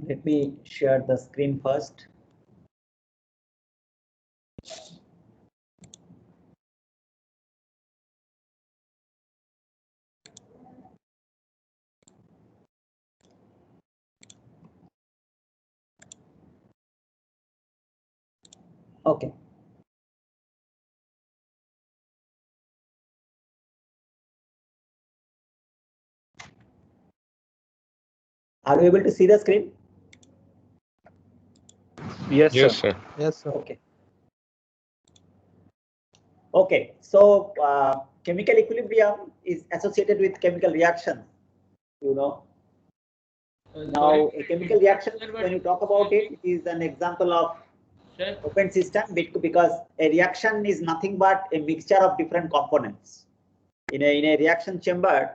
Let me share the screen first. Okay. Are you able to see the screen? Yes, Yes, sir. sir. Yes, sir. Okay. Okay. So chemical equilibrium is associated with chemical reactions. You know. Now a chemical reaction, when you talk about it, it is an example of open system because a reaction is nothing but a mixture of different components. In a reaction chamber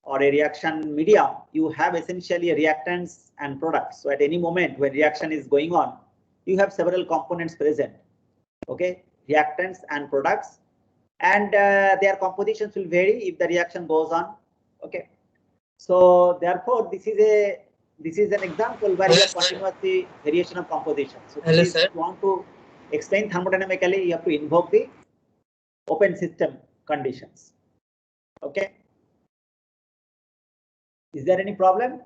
or a reaction medium, you have essentially reactants and products. So at any moment when reaction is going on, you have several components present. Okay, reactants and products, and their compositions will vary if the reaction goes on. Okay, so therefore this is an example where you have continuously variation of composition. So if you want to explain thermodynamically, you have to invoke the open system conditions. Okay. Is there any problem?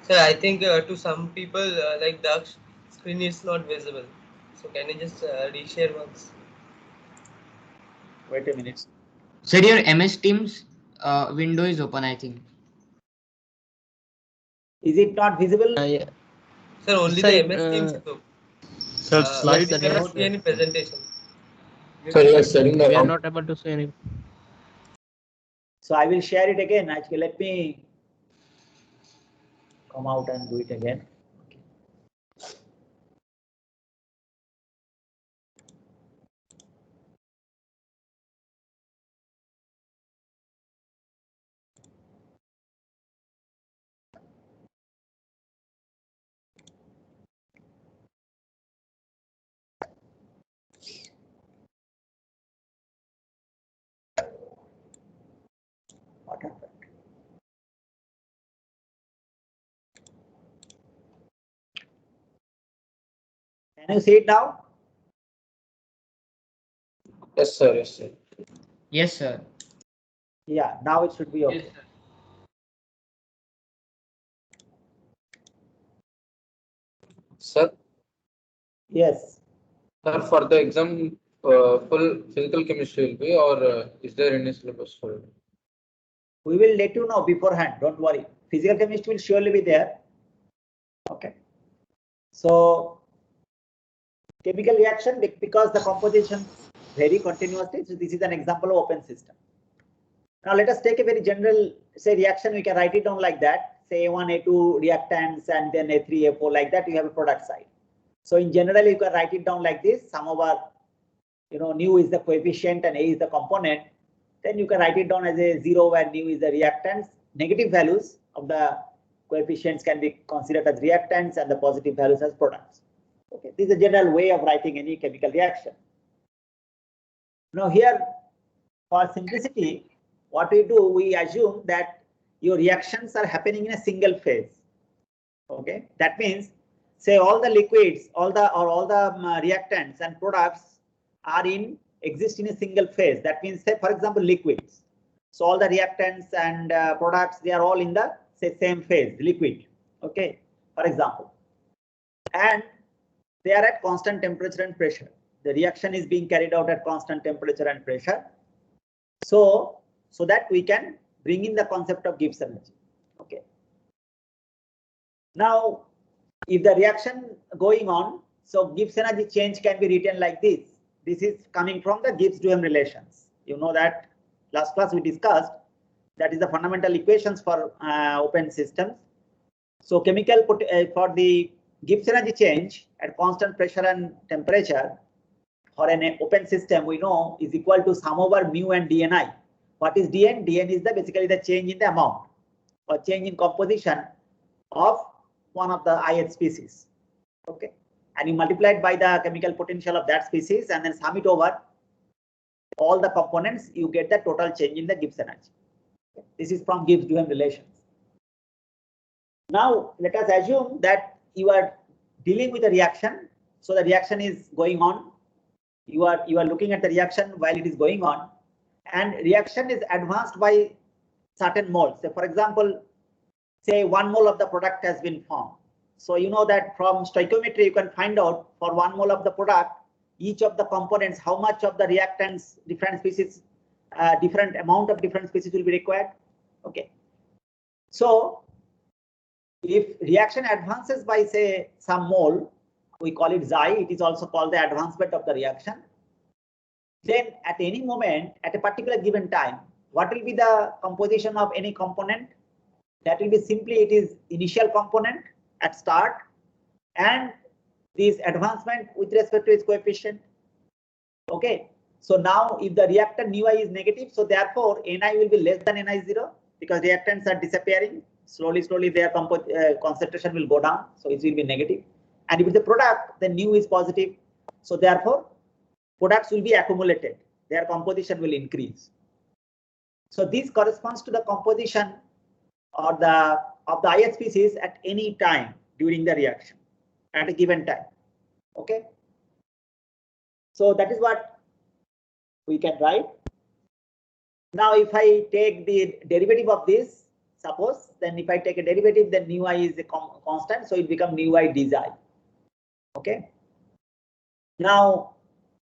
Sir, I think to some people like the screen is not visible. So can you just reshare once? Wait a minute. Sir, your MS Teams window is open, I think. Is it not visible? Yeah. Sir, only Sir, the MS Teams is open. Sir, slide. We cannot see any presentation. Sir, you are sharing the we are link. not able to see any. So I will share it again. Actually, let me come out and do it again. Okay. What happened? Can you see it now? Yes, sir. Yes, sir. Yes, sir. Yeah, now it should be okay. Sir, Yes. sir, for the exam, full physical chemistry will be, or is there any syllabus for it? We will let you know beforehand. Don't worry. Physical chemistry will surely be there. Okay. So chemical reaction, because the compositions vary continuously. So this is an example of open system. Now let us take a very general, say, reaction. We can write it down like that. Say A1, A2 reactants, and then A3, A4, like that. You have a product side. So in general, you can write it down like this. Sum over, nu is the coefficient and A is the component. Then you can write it down as a 0 where nu is the reactants. Negative values of the coefficients can be considered as reactants and the positive values as products. Okay, this is a general way of writing any chemical reaction. Now here, for simplicity, what we do, we assume that your reactions are happening in a single phase. Okay, that means, say all the liquids, all the reactants and products are exist in a single phase. That means, say for example, liquids. So all the reactants and products, they are all in the same phase, liquid. Okay, for example, and they are at constant temperature and pressure. The reaction is being carried out at constant temperature and pressure. So that we can bring in the concept of Gibbs energy. Okay. Now, if the reaction going on, so Gibbs energy change can be written like this. This is coming from the Gibbs-Duhem relations. You know that last class we discussed. That is the fundamental equations for open systems. So chemical for the Gibbs energy change at constant pressure and temperature for an open system, we know is equal to sum over mu and dni. What is dn? Dn is basically the change in the amount or change in composition of one of the ith species. Okay, and you multiply it by the chemical potential of that species and then sum it over all the components, you get the total change in the Gibbs energy. Okay. This is from Gibbs-Duhem relations. Now let us assume that you are dealing with a reaction. So the reaction is going on. You are looking at the reaction while it is going on, and reaction is advanced by certain moles. So for example, say 1 mole of the product has been formed. So you know that from stoichiometry you can find out for 1 mole of the product, each of the components, how much of the reactants, different species, different amount of different species will be required. Okay. So if reaction advances by say some mole, we call it xi, it is also called the advancement of the reaction. Then at any moment, at a particular given time, what will be the composition of any component? That will be simply it is initial component at start and this advancement with respect to its coefficient. Okay. So now if the reactant nu I is negative, so therefore Ni will be less than Ni0 because reactants are disappearing. Slowly their concentration will go down. So it will be negative. And if it's a product, then nu is positive. So therefore products will be accumulated. Their composition will increase. So this corresponds to the composition or of the ith species at any time during the reaction at a given time. Okay. So that is what we can write. Now if I take the derivative of this, suppose, then if I take a derivative, then nu I is a constant, so it becomes nu I d xi. Okay. Now,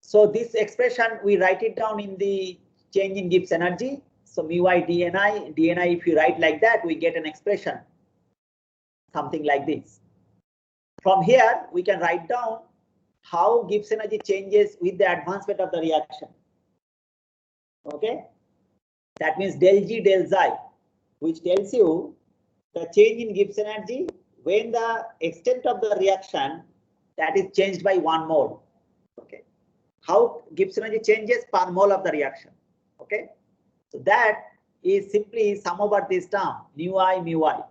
so this expression we write it down in the change in Gibbs energy. So mu I dni, if you write like that, we get an expression something like this. From here, we can write down how Gibbs energy changes with the advancement of the reaction. Okay, that means del G del xi, which tells you the change in Gibbs energy when the extent of the reaction that is changed by 1 mole. Okay, how Gibbs energy changes per mole of the reaction. Okay, so that is simply sum over this term mu I mu I.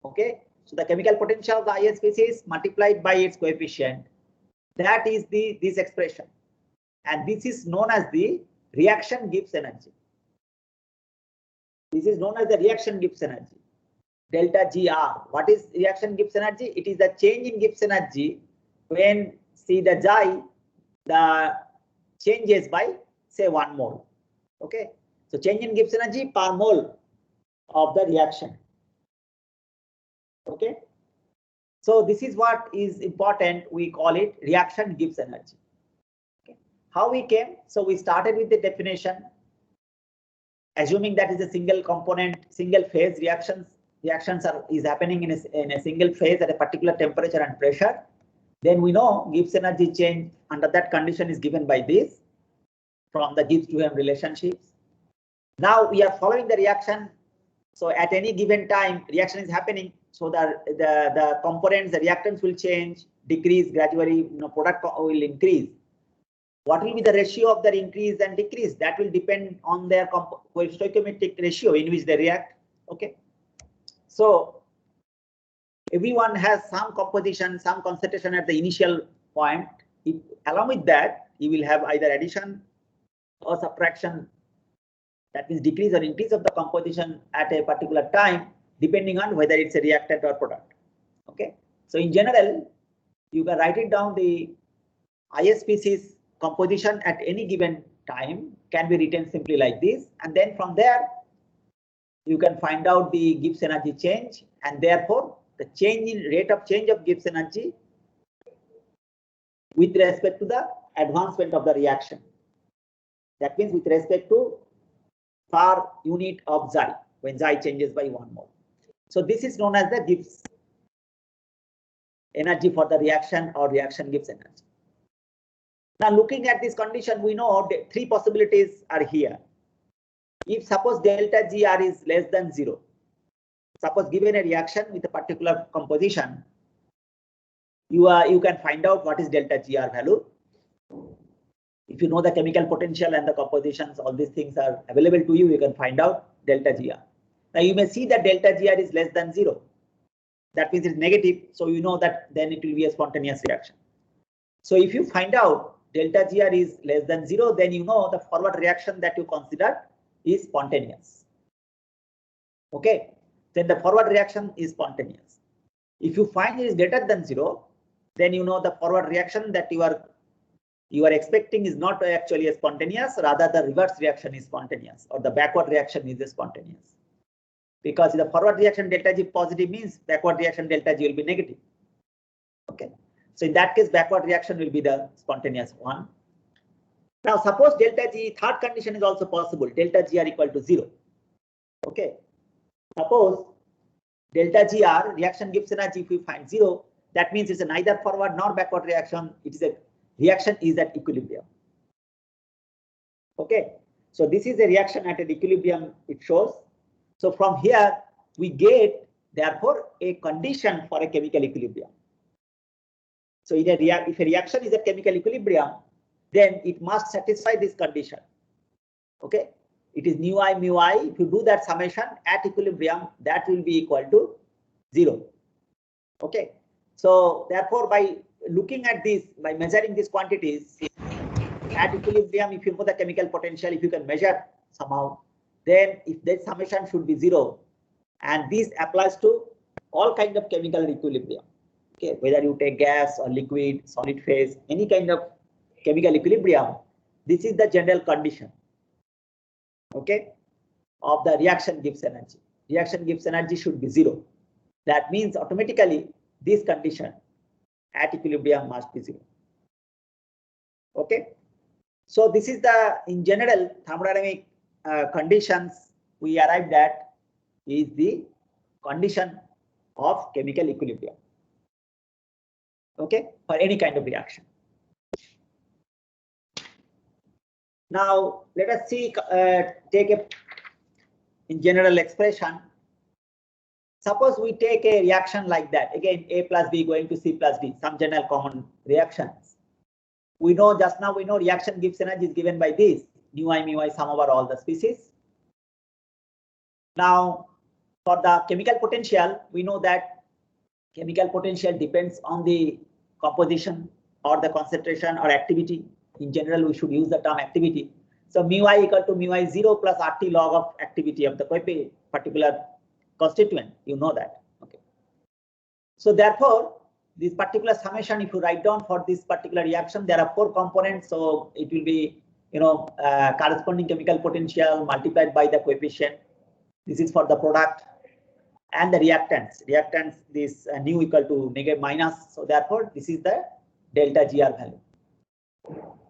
Okay, so the chemical potential of the ith species multiplied by its coefficient, that is this expression, and this is known as the reaction Gibbs energy. This is known as the reaction Gibbs energy, delta GR. What is reaction Gibbs energy? It is the change in Gibbs energy when see the xi, the changes by say 1 mole. Okay, so change in Gibbs energy per mole of the reaction. Okay, so this is what is important. We call it reaction Gibbs energy. Okay. How we came? So we started with the definition, assuming that is a single component, single phase reactions is happening in a single phase at a particular temperature and pressure. Then we know Gibbs energy change under that condition is given by this from the Gibbs-Duhem relationships. Now we are following the reaction. So at any given time, reaction is happening. So the components, the reactants will change, decrease gradually. Product will increase. What will be the ratio of their increase and decrease? That will depend on their stoichiometric ratio in which they react. Okay. So everyone has some composition, some concentration at the initial point. Along with that, you will have either addition or subtraction. That means decrease or increase of the composition at a particular time, depending on whether it's a reactant or product. Okay. So in general, you can write it down. The ith species composition at any given time can be written simply like this, and then from there you can find out the Gibbs energy change, and therefore the change in rate of change of Gibbs energy with respect to the advancement of the reaction. That means with respect to per unit of xi, when xi changes by 1 mole. So this is known as the Gibbs energy for the reaction or reaction Gibbs energy. Now looking at this condition, we know 3 possibilities are here. If suppose delta GR is less than 0, suppose given a reaction with a particular composition, you can find out what is delta GR value. If you know the chemical potential and the compositions, all these things are available to you, you can find out delta GR. Now you may see that delta GR is less than 0. That means it's negative, so you know that then it will be a spontaneous reaction. So if you find out delta GR is less than 0, then you know the forward reaction that you consider is spontaneous. Okay. then the forward reaction is spontaneous. If you find it is greater than 0, then you know the forward reaction that you are expecting is not actually a spontaneous, rather the reverse reaction is spontaneous, or the backward reaction is a spontaneous. Because the forward reaction delta G positive means backward reaction delta G will be negative. Okay, so in that case, backward reaction will be the spontaneous one. Now, suppose delta G, third condition is also possible, delta G are equal to 0. Okay, suppose delta GR, reaction Gibbs energy, if we find 0, that means it's a neither forward nor backward reaction. It is a reaction is at equilibrium. Okay, so this is a reaction at an equilibrium, it shows. So from here we get therefore a condition for a chemical equilibrium. So in if a reaction is at chemical equilibrium, then it must satisfy this condition. Okay, it is mu I mu I. If you do that summation at equilibrium, that will be equal to 0. Okay, so therefore by looking at this, by measuring these quantities at equilibrium, if you know the chemical potential, if you can measure somehow, then if that summation should be 0, and this applies to all kind of chemical equilibrium. Okay, whether you take gas or liquid, solid phase, any kind of chemical equilibrium, this is the general condition. Okay, of the reaction Gibbs energy. Reaction Gibbs energy should be 0. That means automatically this condition at equilibrium must be 0. Okay, so this is the in general thermodynamic conditions we arrived at is the condition of chemical equilibrium. Okay, for any kind of reaction. Now let us see, take a in general expression. Suppose we take a reaction like that, again A plus B going to C plus D, some general common reactions. We know just now, we know reaction Gibbs energy is given by this mu I sum over all the species. Now for the chemical potential, we know that chemical potential depends on the composition or the concentration or activity. In general, we should use the term activity. So mu I equal to mu I 0 plus RT log of activity of the particular constituent. You know that. Okay. So therefore, this particular summation, if you write down for this particular reaction, there are 4 components. So it will be, corresponding chemical potential multiplied by the coefficient. This is for the product and the reactants. Reactants, this nu equal to negative minus. So therefore, this is the delta GR value.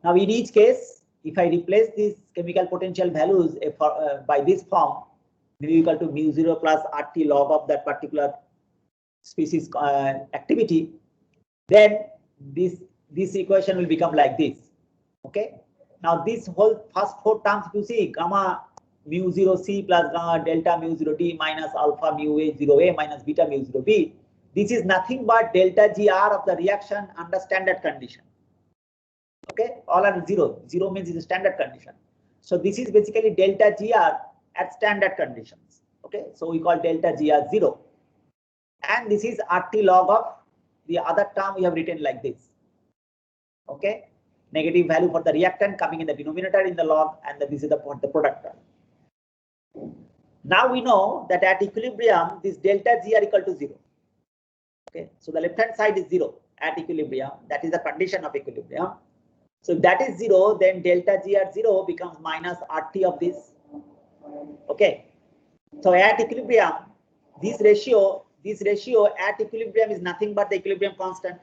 Now in each case, if I replace these chemical potential values by this form, mu equal to mu 0 plus RT log of that particular species activity, then this equation will become like this. Okay. Now this whole first 4 terms, you see gamma mu 0 C plus gamma delta mu 0 D minus alpha mu A 0 A minus beta mu 0 B. This is nothing but delta GR of the reaction under standard condition. Okay, all are 0. 0 means is a standard condition. So this is basically delta GR at standard conditions. Okay, so we call delta GR 0. And this is RT log of the other term we have written like this. Okay, negative value for the reactant coming in the denominator in the log, and this is the product term. Now we know that at equilibrium, this delta GR equal to 0. Okay, so the left hand side is 0 at equilibrium. That is the condition of equilibrium. So if that is 0, then delta GR 0 becomes minus RT of this. Okay. So at equilibrium, this ratio at equilibrium is nothing but the equilibrium constant.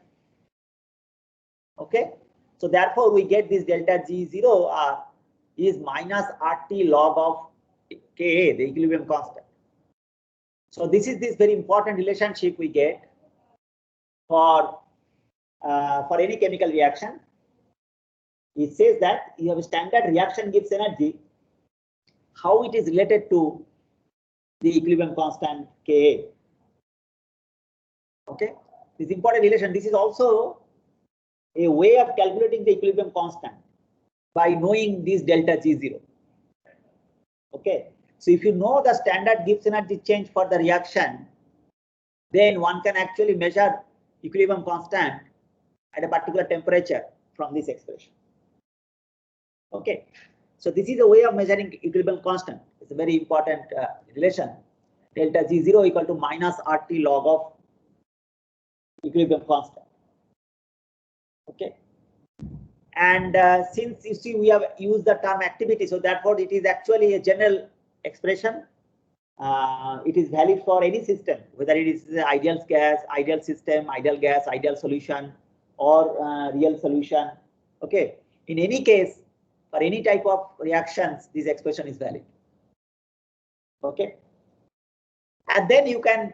Okay. So therefore, we get this delta G0 is minus RT log of Ka, the equilibrium constant. So this is this very important relationship we get for any chemical reaction. It says that you have a standard reaction Gibbs energy, how it is related to the equilibrium constant Ka. Okay, this important relation. This is also a way of calculating the equilibrium constant by knowing this delta G0. Okay, so if you know the standard Gibbs energy change for the reaction, then one can actually measure equilibrium constant at a particular temperature from this expression. Okay, so this is a way of measuring equilibrium constant. It's a very important relation. delta G0 equal to minus RT log of equilibrium constant. Okay. And since you see we have used the term activity, so therefore it is actually a general expression. It is valid for any system, whether it is ideal gas, ideal system, ideal gas, ideal solution, or real solution. Okay. In any case, for any type of reactions, this expression is valid. Okay. And then you can,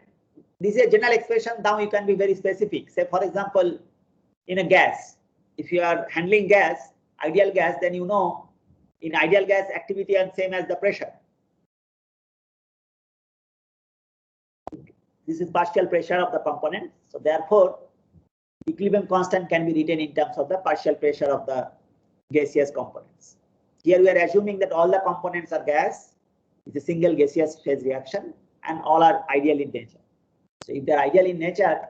this is a general expression. Now you can be very specific. Say, for example, in a gas, if you are handling gas, ideal gas, then you know in ideal gas activity and same as the pressure. This is partial pressure of the component. So therefore, equilibrium constant can be written in terms of the partial pressure of the gaseous components. Here we are assuming that all the components are gas. It's a single gaseous phase reaction and all are ideal in nature. So if they're ideal in nature,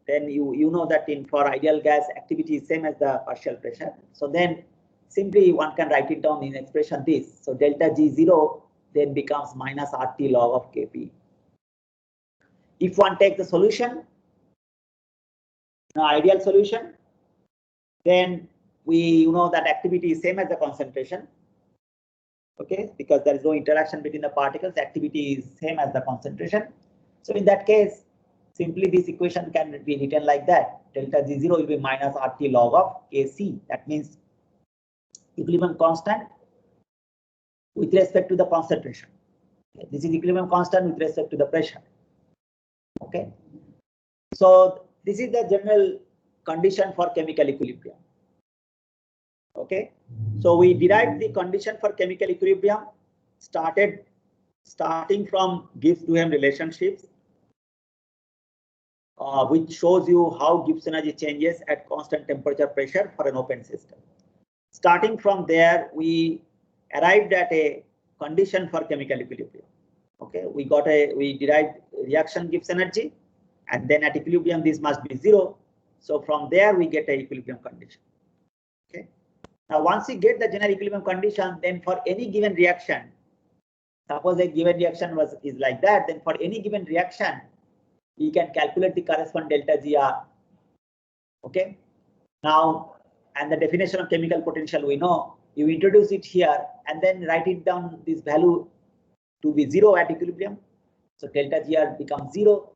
then you know that for ideal gas activity is same as the partial pressure. So then simply one can write it down in expression this. So delta G0 then becomes minus RT log of Kp. If one takes the solution, ideal solution, then we know that activity is same as the concentration. Okay, because there is no interaction between the particles, activity is same as the concentration. So in that case, simply this equation can be written like that. Delta G0 will be minus RT log of Kc. That means equilibrium constant with respect to the concentration. Okay. This is equilibrium constant with respect to the pressure. Okay. So this is the general condition for chemical equilibrium. Okay. So we derived the condition for chemical equilibrium starting from Gibbs-Duhem relationships, which shows you how Gibbs energy changes at constant temperature pressure for an open system. Starting from there, we arrived at a condition for chemical equilibrium. Okay, we derived reaction Gibbs energy, and then at equilibrium this must be 0. So from there we get a equilibrium condition. Okay. Now once we get the general equilibrium condition, then for any given reaction, suppose a given reaction is like that, then for any given reaction, you can calculate the corresponding delta GR. Okay. Now, and the definition of chemical potential we know. You introduce it here and then write it down this value to be 0 at equilibrium. So delta GR becomes 0.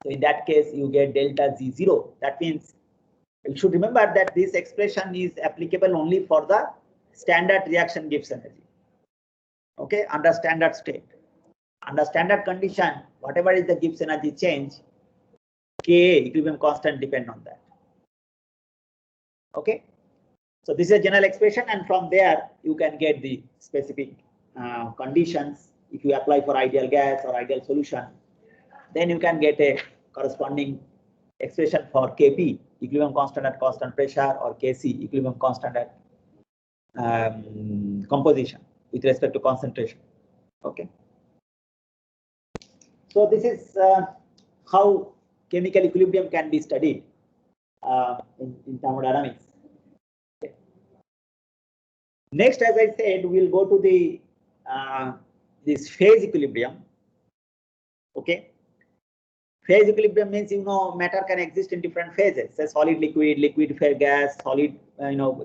So in that case, you get delta Z0. That means you should remember that this expression is applicable only for the standard reaction Gibbs energy. Okay, under standard state. Under standard condition, whatever is the Gibbs energy change, Ka equilibrium constant depend on that. Okay, so this is a general expression, and from there you can get the specific conditions. If you apply for ideal gas or ideal solution, then you can get a corresponding expression for Kp, equilibrium constant at constant pressure, or Kc, equilibrium constant at composition with respect to concentration. Okay. So this is how chemical equilibrium can be studied in thermodynamics. Okay. Next, as I said, we'll go to the this phase equilibrium. Okay. Phase equilibrium means matter can exist in different phases, say solid liquid, liquid phase gas, solid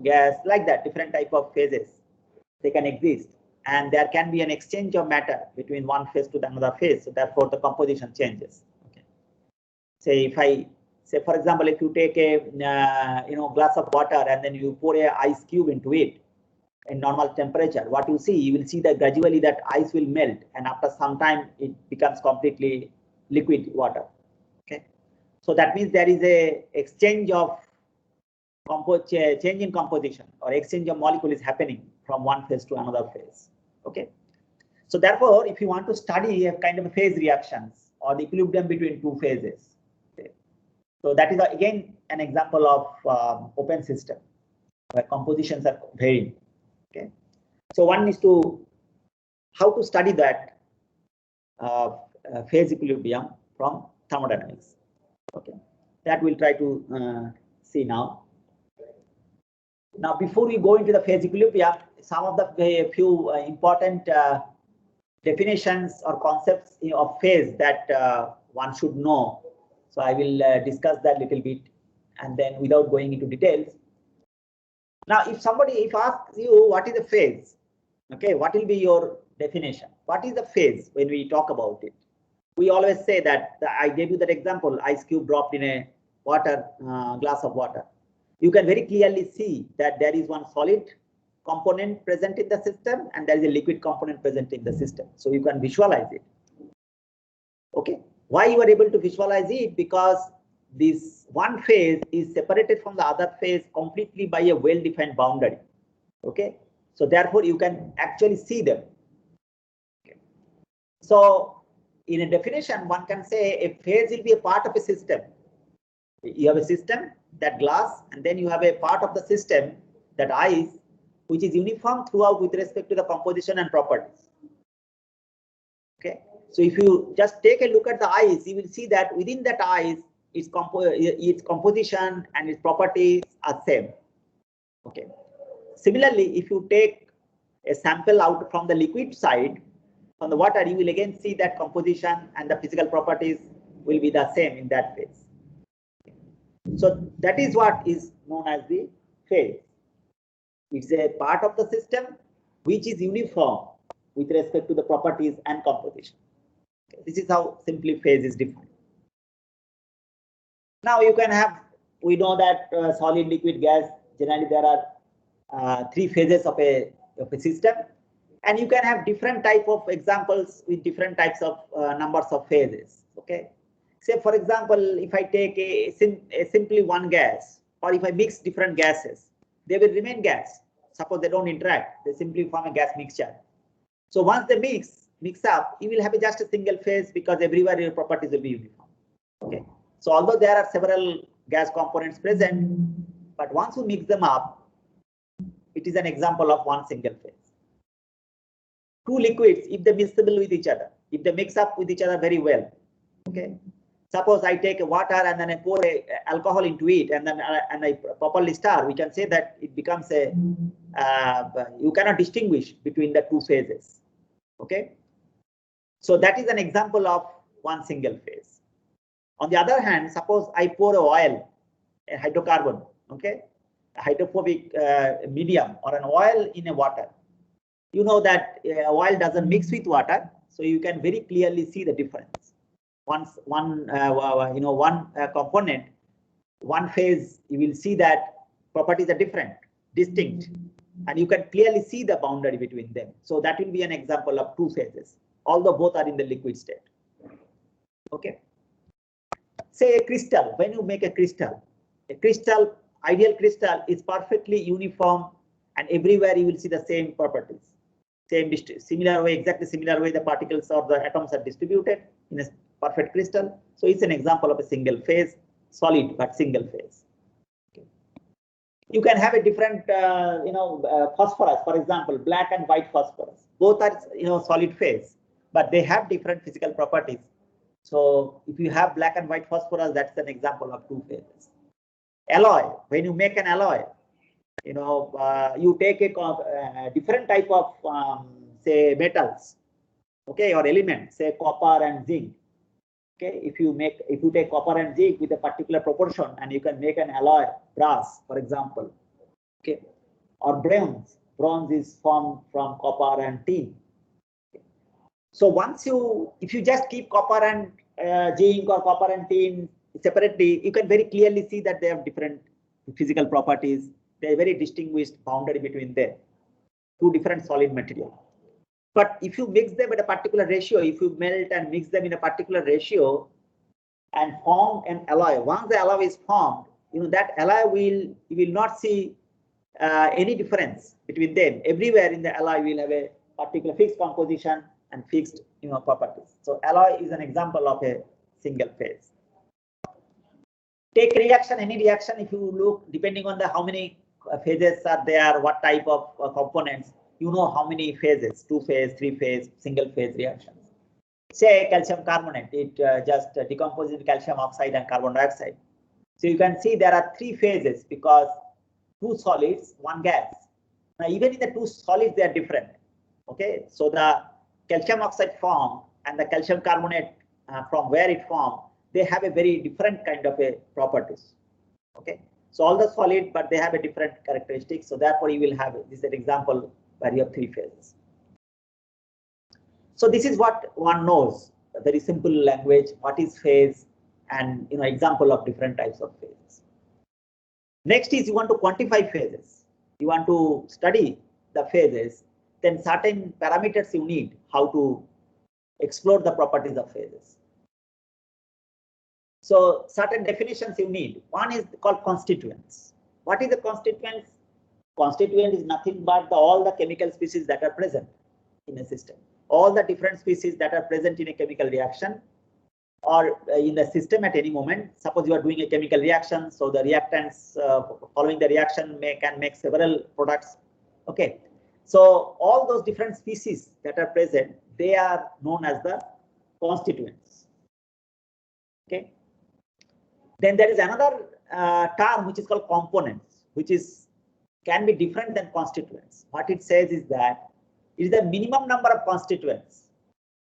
gas, like that, different type of phases they can exist, and there can be an exchange of matter between one phase to the another phase, so therefore the composition changes. Okay. Say for example, if you take a glass of water and then you pour a ice cube into it in normal temperature, what you will see that gradually that ice will melt, and after some time it becomes completely liquid water. Okay, so that means there is a exchange of change in composition, or exchange of molecule is happening from one phase to another phase. Okay, so therefore if you want to study a kind of phase reactions or the equilibrium between two phases, okay, so that is again an example of open system where compositions are varying. Okay, so one is to how to study that phase equilibrium from thermodynamics. Okay, that we'll try to see now. Now, before we go into the phase equilibrium, some of the few important definitions or concepts of phase that one should know. So I will discuss that little bit, and then without going into details. Now, if asks you what is a phase, okay, what will be your definition? What is the phase when we talk about it? We always say that I gave you that example, ice cube dropped in a water glass of water. You can very clearly see that there is one solid component present in the system and there is a liquid component present in the system. So you can visualize it. Okay, why you are able to visualize it? Because this one phase is separated from the other phase completely by a well-defined boundary. Okay, so therefore you can actually see them. Okay. So in a definition, one can say a phase will be a part of a system. You have a system, that glass, and then you have a part of the system, that ice, which is uniform throughout with respect to the composition and properties. Okay, so if you just take a look at the ice, you will see that within that ice, its composition and its properties are same. Okay. Similarly, if you take a sample out from the liquid side, on the water, you will again see that composition and the physical properties will be the same in that phase. So that is what is known as the phase. It's a part of the system which is uniform with respect to the properties and composition. Okay. This is how simply phase is defined. Now you can have, we know that solid, liquid, gas, generally there are 3 phases of a system, and you can have different type of examples with different types of numbers of phases. Okay, say for example, if I take a simply one gas, or if I mix different gases, they will remain gas. Suppose they don't interact, they simply form a gas mixture. So once they mix up, you will have just a single phase because everywhere your properties will be uniform. Okay. So although there are several gas components present, but once you mix them up, it is an example of one single phase. 2 liquids, if they miscible with each other, if they mix up with each other very well, okay. Suppose I take a water and then I pour alcohol into it, and then I properly stir, we can say that it becomes a, you cannot distinguish between the 2 phases. Okay. So that is an example of one single phase. On the other hand, suppose I pour a oil, a hydrocarbon, okay, a hydrophobic medium or an oil in a water. You know that oil doesn't mix with water, so you can very clearly see the difference. Once one component, one phase, you will see that properties are different, distinct, and you can clearly see the boundary between them. So that will be an example of 2 phases, although both are in the liquid state. Okay. Say a crystal, when you make a crystal, ideal crystal is perfectly uniform, and everywhere you will see the same properties. Similar way, exactly similar way the particles or the atoms are distributed in a perfect crystal. So it's an example of a single phase, solid but single phase. Okay. You can have a different, phosphorus, for example, black and white phosphorus. Both are, solid phase, but they have different physical properties. So if you have black and white phosphorus, that's an example of 2 phases. Alloy, when you make an alloy, you take a different type of say metals, okay, or elements, say copper and zinc. Okay, if you take copper and zinc with a particular proportion, and you can make an alloy, brass, for example, okay, or bronze. Bronze is formed from copper and tin. Okay. So if you just keep copper and zinc or copper and tin separately, you can very clearly see that they have different physical properties. There is very distinguished boundary between them, 2 different solid materials. But if you mix them at a particular ratio, if you melt and mix them in a particular ratio and form an alloy, once the alloy is formed, that alloy you will not see any difference between them. Everywhere in the alloy will have a particular fixed composition and fixed properties. So alloy is an example of a single phase. Take reaction, any reaction, if you look, depending on how many phases are there, what type of components, how many phases, 2 phase, 3 phase, single phase reactions. Say calcium carbonate, it just decomposes into calcium oxide and carbon dioxide. So you can see there are 3 phases because 2 solids, 1 gas. Now even in the 2 solids, they are different. Okay, so the calcium oxide form and the calcium carbonate from where it formed, they have a very different kind of a properties. Okay, so all the solid, but they have a different characteristics. So therefore, you will have this is an example where you have 3 phases. So this is what one knows. A very simple language. What is phase, and example of different types of phases. Next is you want to quantify phases. You want to study the phases. Then certain parameters you need how to explore the properties of phases. So certain definitions you need. One is called constituents. What is the constituents? Constituent is nothing but all the chemical species that are present in a system. All the different species that are present in a chemical reaction or in the system at any moment. Suppose you are doing a chemical reaction, so the reactants following the reaction can make several products. Okay, so all those different species that are present, they are known as the constituents. Okay. Then there is another term which is called components, which can be different than constituents. What it says is that it is the minimum number of constituents,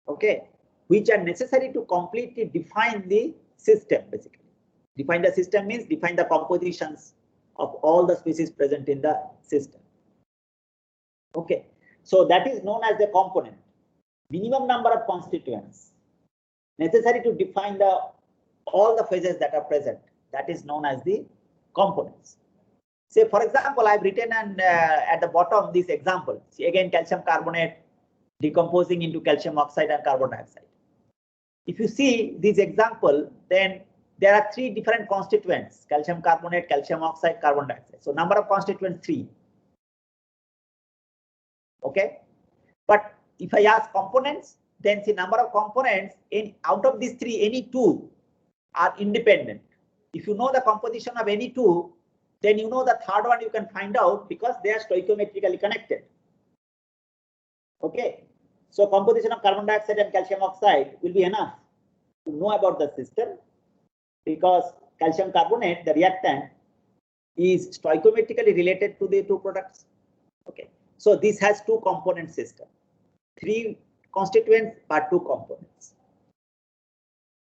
okay, which are necessary to completely define the system. Basically, define the system means define the compositions of all the species present in the system. Okay, so that is known as the component. Minimum number of constituents necessary to define all the phases that are present. That is known as the components. Say, for example, I've written at the bottom this example. See, again, calcium carbonate decomposing into calcium oxide and carbon dioxide. If you see this example, then there are 3 different constituents: calcium carbonate, calcium oxide, carbon dioxide. So number of constituents 3. Okay, but if I ask components, then see number of components out of these 3, any 2 are independent. If you know the composition of any 2, then you know the third one you can find out because they are stoichiometrically connected. Okay, so composition of carbon dioxide and calcium oxide will be enough to know about the system, because calcium carbonate, the reactant, is stoichiometrically related to the 2 products. Okay, so this has 2 component system, 3 constituents but 2 components.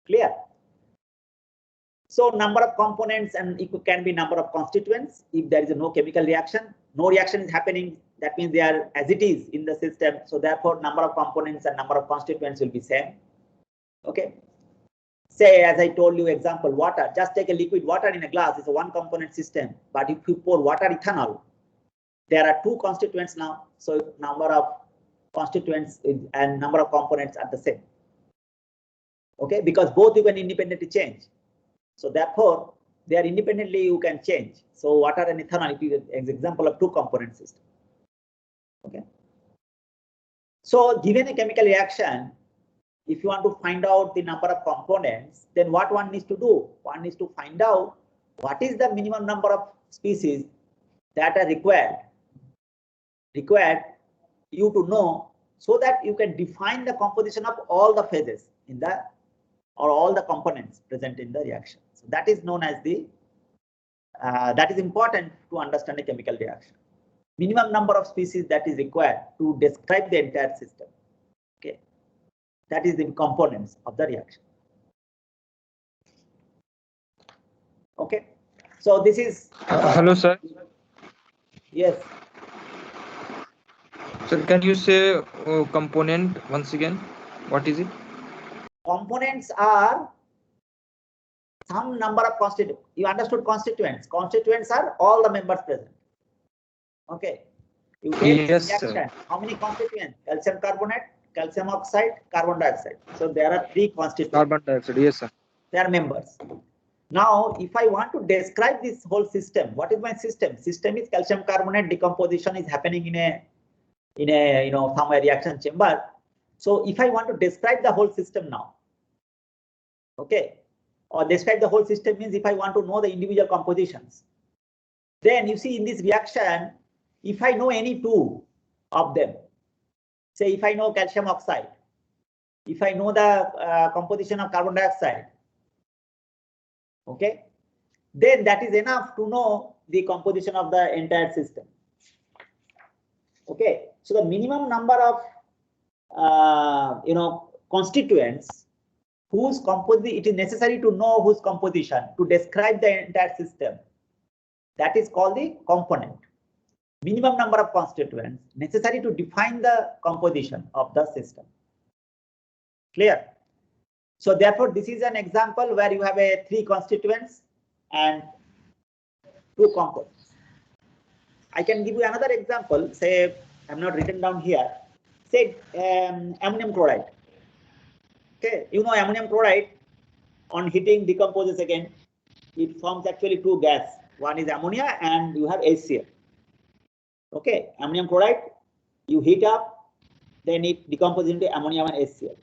Clear? So number of components and it can be number of constituents. If there is no chemical reaction, no reaction is happening, that means they are as it is in the system. So therefore number of components and number of constituents will be same. Okay. Say, as I told you, example, water. Just take a liquid water in a glass. It's a 1 component system. But if you pour water ethanol, there are 2 constituents now. So number of constituents and number of components are the same. Okay, because both you can independently change. So therefore, they are independently you can change. So water and ethanol is an example of 2 component system. Okay. So given a chemical reaction, if you want to find out the number of components, then what one needs to do? One needs to find out what is the minimum number of species that are required you to know, so that you can define the composition of all the phases in the or all the components present in the reaction. So that is known as the that is important to understand a chemical reaction. Minimum number of species that is required to describe the entire system. Okay, that is the components of the reaction. Okay, so this is hello, sir. Yes. Sir, can you say component once again? What is it? Components are some number of constituents. You understood constituents. Constituents are all the members present. Okay. You take Yes, reaction. sir. How many constituents? Calcium carbonate, calcium oxide, carbon dioxide. So there are 3 constituents. Carbon dioxide. Yes, sir. They are members. Now, if I want to describe this whole system, what is my system? System is calcium carbonate decomposition is happening in a somewhere reaction chamber. So if I want to describe the whole system now, okay, or describe the whole system means if I want to know the individual compositions, then you see in this reaction, if I know any 2 of them, say if I know calcium oxide, if I know the composition of carbon dioxide, okay, then that is enough to know the composition of the entire system. Okay, so the minimum number of constituents whose composition, it is necessary to know whose composition to describe the entire system. That is called the component. Minimum number of constituents necessary to define the composition of the system. Clear? So therefore, this is an example where you have a 3 constituents and 2 components. I can give you another example. Say, I'm not written down here. Say ammonium chloride. Okay, you know ammonium chloride on heating decomposes again. It forms actually 2 gas. One is ammonia and you have HCl. Okay, ammonium chloride, you heat up, then it decomposes into ammonia and HCl.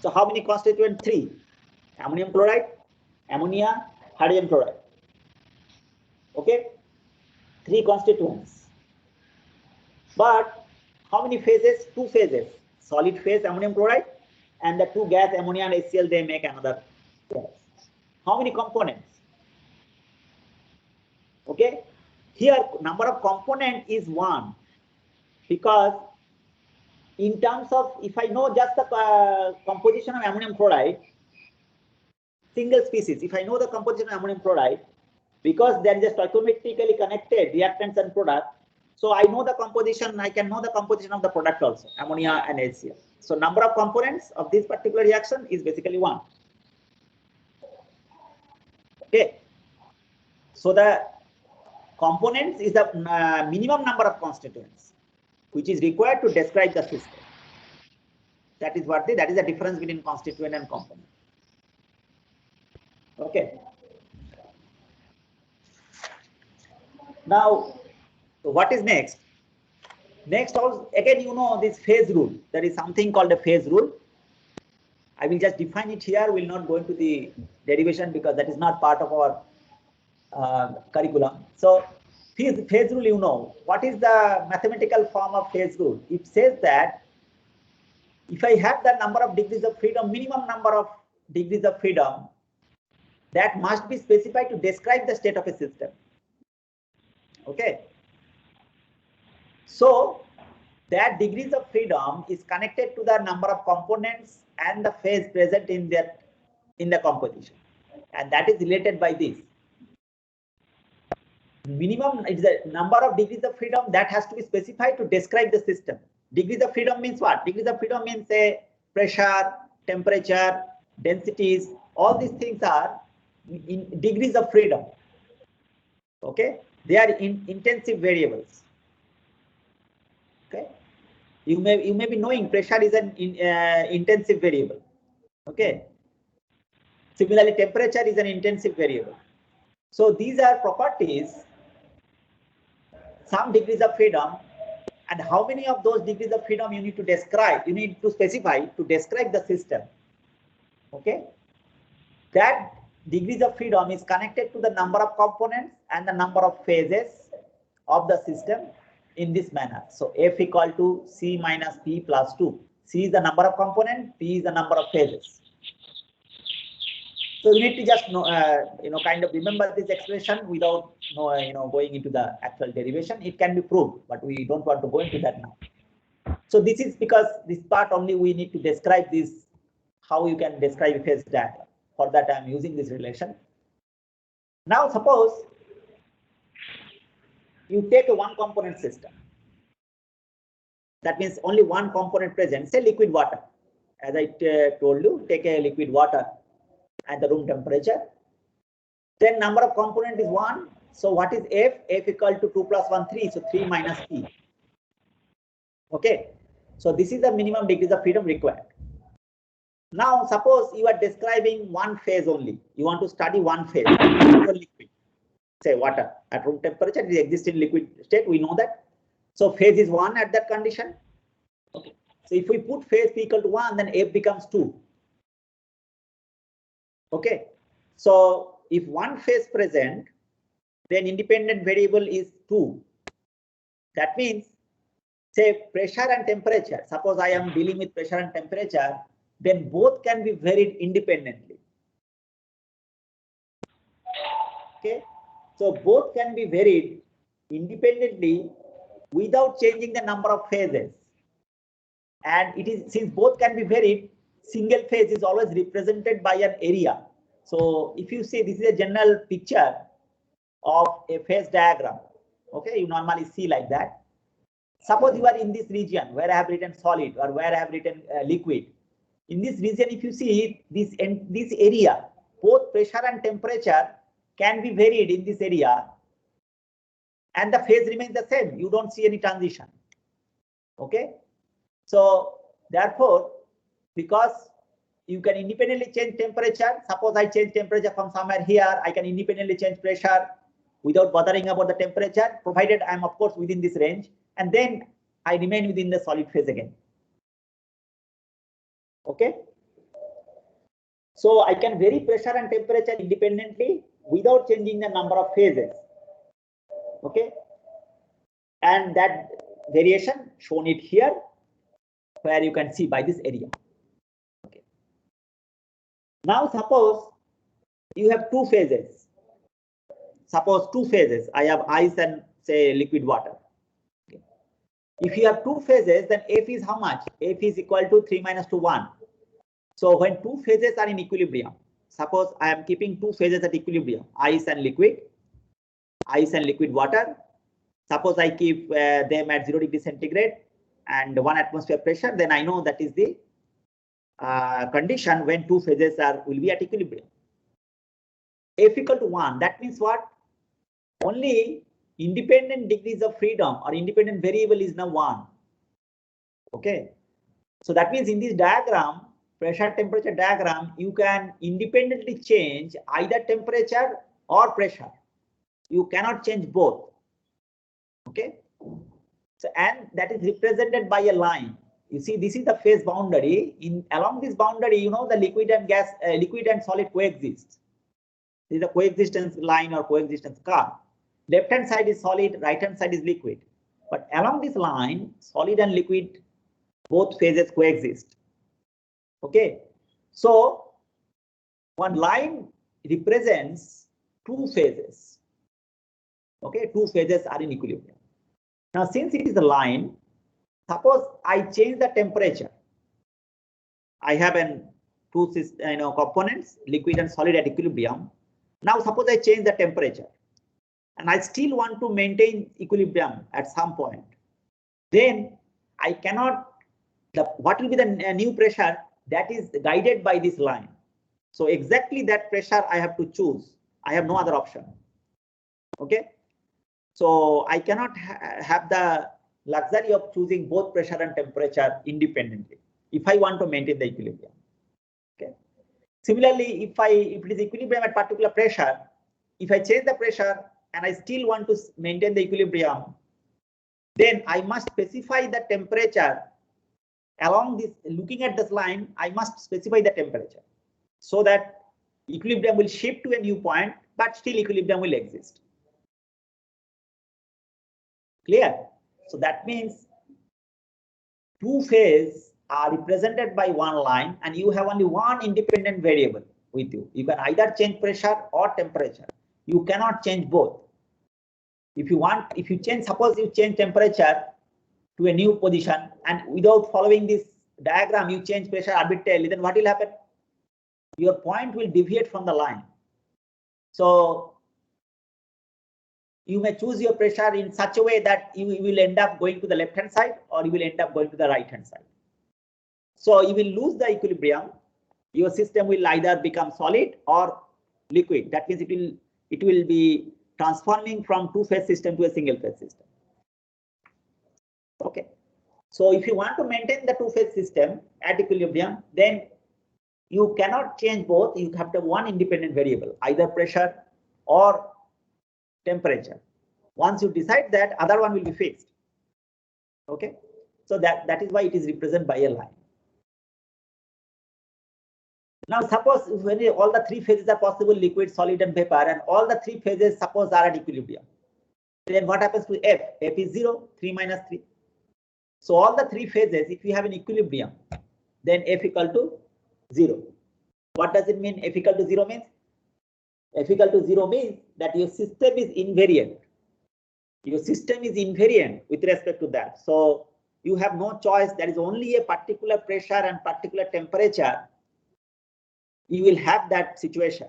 So how many constituents? 3. Ammonium chloride, ammonia, hydrogen chloride. Okay, 3 constituents. But how many phases? 2 phases. Solid phase ammonium chloride and the 2 gas ammonia and HCl, they make another gas. How many components? Okay, here number of component is 1, because in terms of, if I know just the composition of ammonium chloride, single species, if I know the composition of ammonium chloride, because there is a stoichiometrically connected reactants and product, so I know the composition, I can know the composition of the product also, ammonia and HCl. So number of components of this particular reaction is basically 1. Okay, so the components is the minimum number of constituents which is required to describe the system. That is what that is the difference between constituent and component. Okay. Now, what is next? Next, also, again, you know this phase rule. There is something called a phase rule. I will just define it here. We will not go into the derivation because that is not part of our curriculum. So, phase rule, you know, what is the mathematical form of phase rule? It says that if I have the number of degrees of freedom, minimum number of degrees of freedom, that must be specified to describe the state of a system. Okay. So that degrees of freedom is connected to the number of components and the phase present in the composition, and that is related by this. Minimum is the number of degrees of freedom that has to be specified to describe the system. Degrees of freedom means what? Degrees of freedom means say pressure, temperature, densities. All these things are in degrees of freedom. Okay, they are intensive variables. Okay, you may be knowing pressure is an intensive variable. Okay, similarly temperature is an intensive variable. So these are properties, some degrees of freedom, and how many of those degrees of freedom you need to describe, you need to specify to describe the system. Okay, that degrees of freedom is connected to the number of components and the number of phases of the system in this manner. So F equal to C minus P plus 2. C is the number of components, P is the number of phases. So you need to just know, kind of remember this expression without going into the actual derivation. It can be proved, but we don't want to go into that now. So this is because this part only we need to describe this, how you can describe a phase diagram. For that I am using this relation. Now suppose you take a 1 component system. That means only 1 component present, say liquid water. As I told you, take a liquid water at the room temperature. Then number of component is 1. So what is F? F equal to 2 plus 1, 3. So 3 minus P. Okay. So this is the minimum degrees of freedom required. Now suppose you are describing 1 phase only. You want to study 1 phase. Liquid. Say water at room temperature, it exists in liquid state. We know that. So phase is 1 at that condition. Okay. So if we put phase P equal to 1, then F becomes 2. Okay. So if 1 phase present, then independent variable is 2. That means, say pressure and temperature. Suppose I am dealing with pressure and temperature, then both can be varied independently. Okay. So both can be varied independently without changing the number of phases. and it is, since both can be varied, single phase is always represented by an area. So if you see, this is a general picture of a phase diagram. Okay, you normally see like that. Suppose you are in this region where I have written solid or where I have written liquid. In this region, if you see this area, both pressure and temperature can be varied in this area, and the phase remains the same. You don't see any transition. Okay, so therefore, because you can independently change temperature, suppose I change temperature from somewhere here, I can independently change pressure without bothering about the temperature, provided I am of course within this range, and then I remain within the solid phase again. Okay, so I can vary pressure and temperature independently without changing the number of phases. Okay, and that variation shown it here, where you can see by this area. Okay, now suppose you have two phases. Suppose two phases, I have ice and say liquid water. Okay. If you have two phases, then F is how much? F is equal to 3 minus 2, 1. So when two phases are in equilibrium, suppose I am keeping two phases at equilibrium, ice and liquid water. Suppose I keep them at 0 degree centigrade and 1 atmosphere pressure, then I know that is the condition when two phases will be at equilibrium. F equal to 1, that means what? Only independent degrees of freedom or independent variable is now 1. Okay, so that means in this diagram, pressure temperature diagram, you can independently change either temperature or pressure. You cannot change both. Okay, so and that is represented by a line. You see, this is the phase boundary. Along this boundary, you know, the liquid and gas, liquid and solid coexist. This is a coexistence line or coexistence curve. Left hand side is solid, right hand side is liquid. But along this line, solid and liquid, both phases coexist. Okay, so one line represents two phases. Okay, two phases are in equilibrium. Now, since it is a line, suppose I change the temperature. I have two components, liquid and solid at equilibrium. Now, suppose I change the temperature, and I still want to maintain equilibrium at some point. Then I cannot. What will be the new pressure that is guided by this line? So exactly that pressure I have to choose. I have no other option. Okay, so I cannot have the luxury of choosing both pressure and temperature independently if I want to maintain the equilibrium. Okay, similarly, if it is equilibrium at particular pressure, if I change the pressure and I still want to maintain the equilibrium, then I must specify the temperature along this. Looking at this line, I must specify the temperature so that equilibrium will shift to a new point, but still equilibrium will exist. Clear? So that means two phases are represented by one line, and you have only one independent variable with you. You can either change pressure or temperature. You cannot change both. If you change, suppose you change temperature to a new position, and without following this diagram, you change pressure arbitrarily, then what will happen? Your point will deviate from the line. So you may choose your pressure in such a way that you will end up going to the left hand side, or you will end up going to the right hand side. So you will lose the equilibrium. Your system will either become solid or liquid. That means it will be transforming from two-phase system to a single-phase system. Okay. So if you want to maintain the two-phase system at equilibrium, then you cannot change both. You have to have one independent variable, either pressure or temperature. Once you decide that, other one will be fixed. Okay, so that is why it is represented by a line. Now suppose when all the three phases are possible, liquid, solid and vapor, and all the three phases suppose are at equilibrium, then what happens to F? F is 0, 3 minus 3. So all the three phases, if you have an equilibrium, then F equal to 0. What does it mean? F equal to 0 means? F equal to 0 means that your system is invariant. Your system is invariant with respect to that. So you have no choice, there is only a particular pressure and particular temperature, you will have that situation.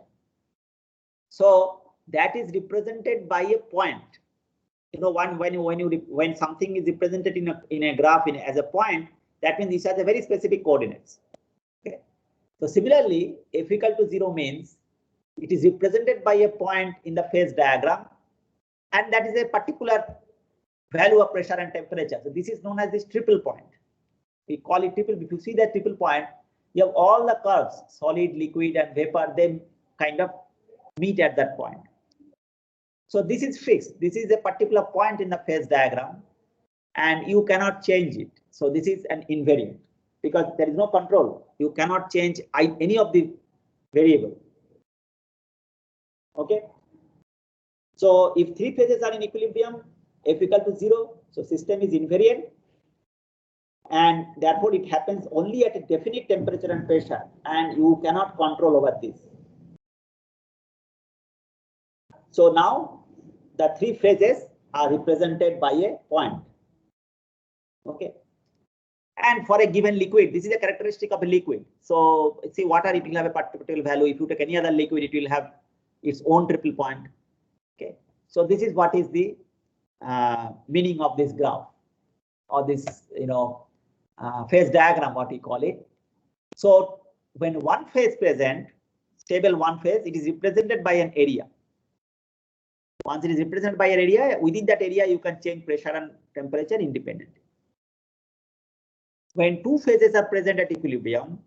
So that is represented by a point. You know, when something is represented in a graph as a point, that means these are the very specific coordinates. Okay. So similarly, f equal to 0 means it is represented by a point in the phase diagram, and that is a particular value of pressure and temperature. So this is known as this triple point. We call it triple. If you see that triple point, you have all the curves, solid, liquid, and vapor, they kind of meet at that point. So this is fixed. This is a particular point in the phase diagram, and you cannot change it. So this is an invariant because there is no control. You cannot change any of the variable. Okay. So if three phases are in equilibrium, f equal to 0, so system is invariant, and therefore it happens only at a definite temperature and pressure, and you cannot control over this. So now the three phases are represented by a point. Okay. And for a given liquid, this is a characteristic of a liquid. So see, water, it will have a particular value. If you take any other liquid, it will have its own triple point. Okay. So this is what is the meaning of this graph or this, phase diagram, what we call it. So when one phase present, stable one phase, it is represented by an area. Once it is represented by an area, within that area you can change pressure and temperature independently. When two phases are present at equilibrium,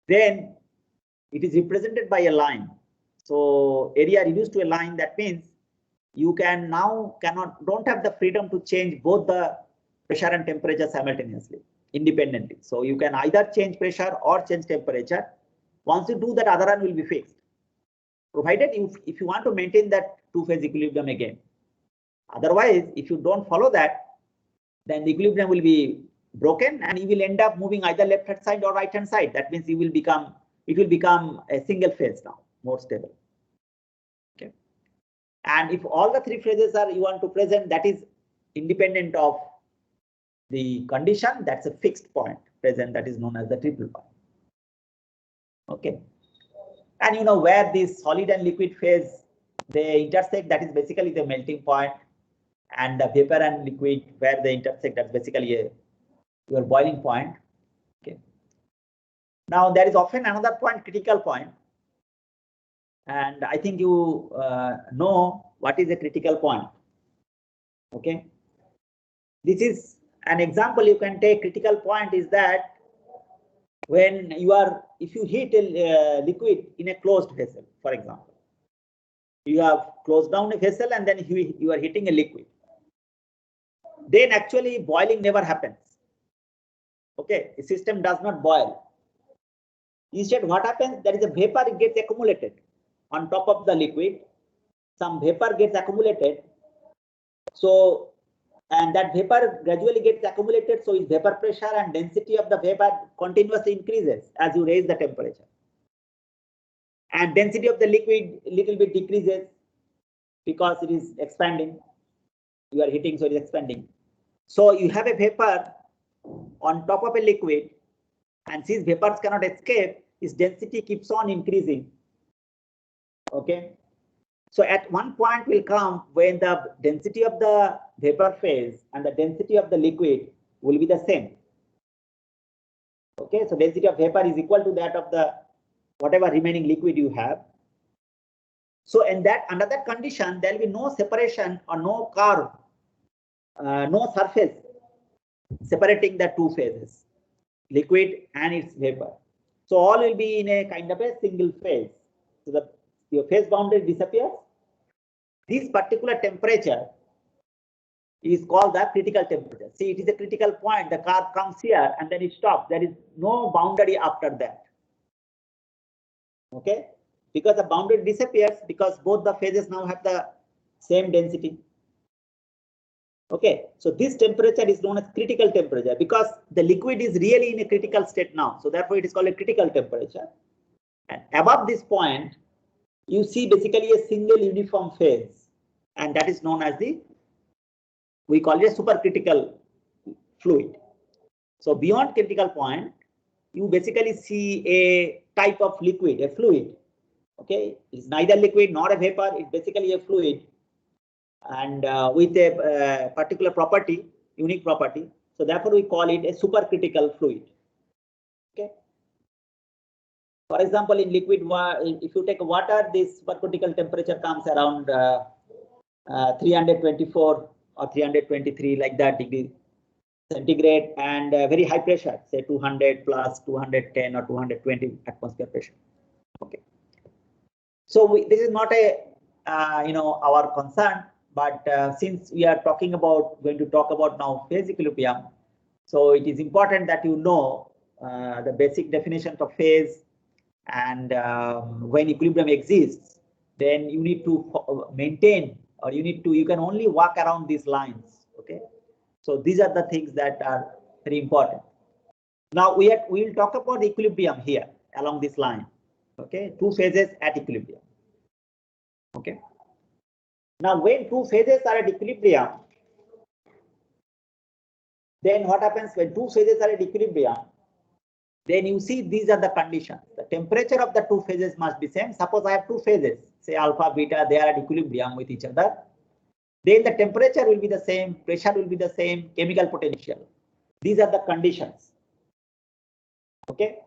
then it is represented by a line. So area reduced to a line, that means you don't have the freedom to change both the pressure and temperature simultaneously, independently. So you can either change pressure or change temperature. Once you do that, other one will be fixed, provided if you want to maintain that two-phase equilibrium again. Otherwise, if you don't follow that, then the equilibrium will be broken and you will end up moving either left-hand side or right-hand side. That means it will become a single phase now, more stable. Okay. And if all the three phases you want to present, that is independent of the condition, that's a fixed point present, that is known as the triple point. Okay. And where this solid and liquid phase they intersect, that is basically the melting point, and the vapor and liquid where they intersect, that's basically your boiling point. Okay. Now there is often another point, critical point, and I think you know what is a critical point. Okay. This is an example you can take. Critical point is that when if you heat a liquid in a closed vessel, for example, you have closed down a vessel and then you are heating a liquid, then actually boiling never happens. Okay, the system does not boil. Instead, what happens? There is a vapor gets accumulated on top of the liquid. Some vapor gets accumulated. So, and that vapor gradually gets accumulated. So its vapor pressure and density of the vapor continuously increases as you raise the temperature. And density of the liquid little bit decreases because it is expanding. You are heating, so it is expanding. So you have a vapor on top of a liquid, and since vapors cannot escape, its density keeps on increasing. Okay. So at one point will come when the density of the vapor phase and the density of the liquid will be the same. Okay, so density of vapor is equal to that of the whatever remaining liquid you have. So in that, under that condition, there will be no separation or no curve, no surface separating the two phases, liquid and its vapor. So all will be in a kind of a single phase. So your phase boundary disappears. This particular temperature is called the critical temperature. See, it is a critical point. The curve comes here and then it stops. There is no boundary after that. Okay, because the boundary disappears because both the phases now have the same density. Okay, so this temperature is known as critical temperature because the liquid is really in a critical state now. So therefore it is called a critical temperature. And above this point, you see basically a single uniform phase, and that is known as we call it a supercritical fluid. So beyond critical point, you basically see a type of liquid, a fluid. Okay, it's neither liquid nor a vapor. It's basically a fluid, and with a particular property, unique property. So therefore, we call it a supercritical fluid. Okay. For example, in liquid, if you take water, this supercritical temperature comes around 324 or 323, like that degree centigrade, and very high pressure, say 200 plus 210 or 220 atmosphere pressure. Okay. So this is not a our concern, but since we are going to talk about now phase equilibrium, so it is important that you know the basic definition of phase, and when equilibrium exists, then you need to maintain, or you can only walk around these lines. Okay, so these are the things that are very important. Now we will talk about equilibrium here along this line. Okay, two phases at equilibrium. Okay. Now, when two phases are at equilibrium, then what happens when two phases are at equilibrium? Then you see these are the conditions. The temperature of the two phases must be same. Suppose I have two phases, say alpha, beta, they are at equilibrium with each other. Then the temperature will be the same, pressure will be the same, chemical potential. These are the conditions. Okay.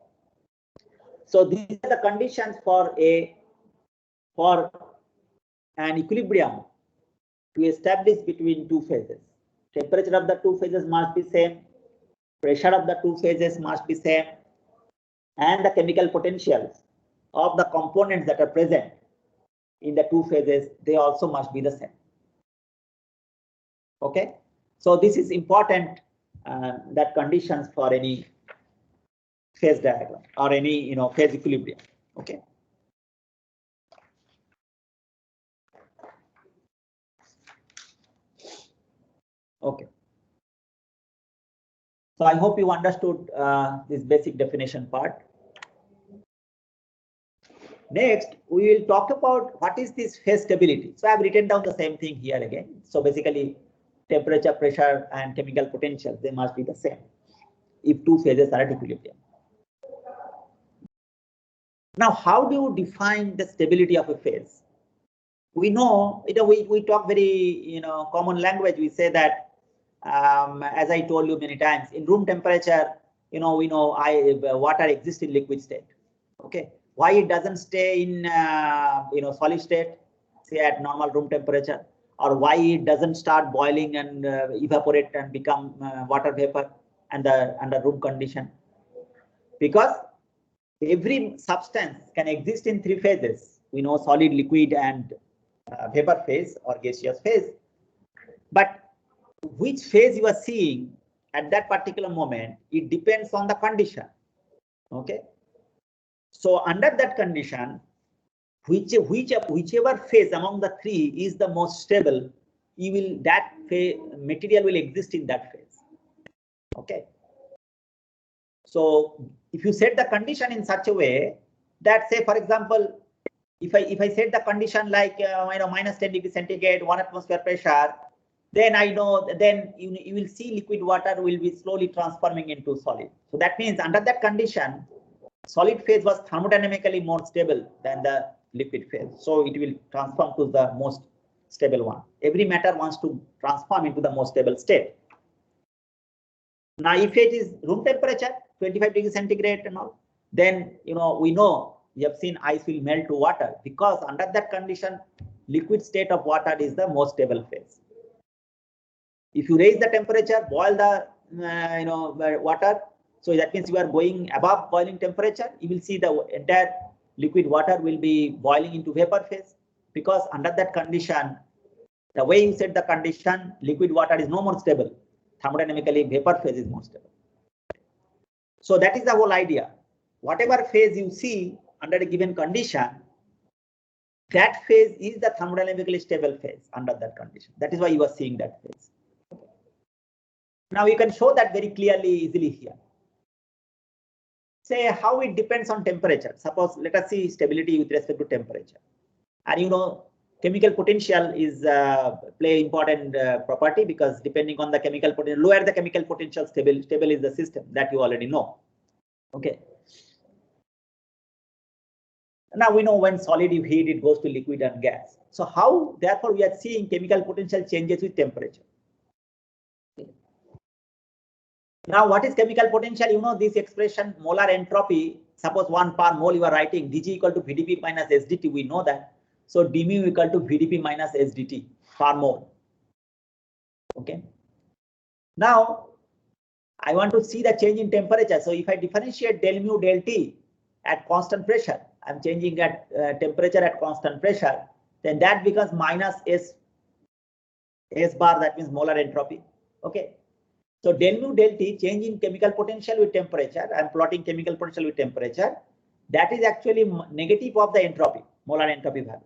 So these are the conditions for an equilibrium to establish between two phases. Temperature of the two phases must be same, pressure of the two phases must be same, and the chemical potentials of the components that are present in the two phases, they also must be the same. Okay, so this is important, that conditions for any phase diagram or any phase equilibrium. Okay. Okay. So I hope you understood this basic definition part. Next, we will talk about what is this phase stability. So I have written down the same thing here again. So basically, temperature, pressure, and chemical potential, they must be the same if two phases are at equilibrium. Now, how do you define the stability of a phase? We know, we talk very common language. We say that, as I told you many times, in room temperature, we know water exists in liquid state. Okay, why it doesn't stay in solid state, say at normal room temperature, or why it doesn't start boiling and evaporate and become water vapor under room condition? Because every substance can exist in three phases. We know solid, liquid, and vapor phase or gaseous phase. But which phase you are seeing at that particular moment, it depends on the condition. Okay. So under that condition, whichever phase among the three is the most stable, that material will exist in that phase. Okay. So if you set the condition in such a way that, say for example, if I set the condition like minus 10 degrees centigrade, 1 atmosphere pressure, then I know, then you will see liquid water will be slowly transforming into solid. So that means under that condition, solid phase was thermodynamically more stable than the liquid phase. So it will transform to the most stable one. Every matter wants to transform into the most stable state. Now, if it is room temperature, 25 degrees centigrade and all, then we know, you have seen ice will melt to water, because under that condition, liquid state of water is the most stable phase. If you raise the temperature, boil the water, so that means you are going above boiling temperature, you will see the entire liquid water will be boiling into vapor phase, because under that condition, the way you set the condition, liquid water is no more stable. Thermodynamically, vapor phase is more stable. So that is the whole idea. Whatever phase you see under a given condition, that phase is the thermodynamically stable phase under that condition. That is why you are seeing that phase. Now you can show that very clearly, easily here. Say how it depends on temperature. Suppose let us see stability with respect to temperature. And chemical potential is play important property, because depending on the chemical potential, lower the chemical potential, stable is the system, that you already know. Okay. Now we know when solid you heat, it goes to liquid and gas. So how, therefore, we are seeing chemical potential changes with temperature. Now, what is chemical potential? You know this expression, molar entropy. Suppose 1 per mole you are writing dG equal to VdP minus SdT. We know that. So d mu equal to VdP minus SdT per mole. Okay. Now, I want to see the change in temperature. So if I differentiate del mu del T at constant pressure, I'm changing at temperature at constant pressure, then that becomes minus S bar, that means molar entropy. Okay. So del mu del T, change in chemical potential with temperature. I'm plotting chemical potential with temperature. That is actually negative of the entropy, molar entropy value.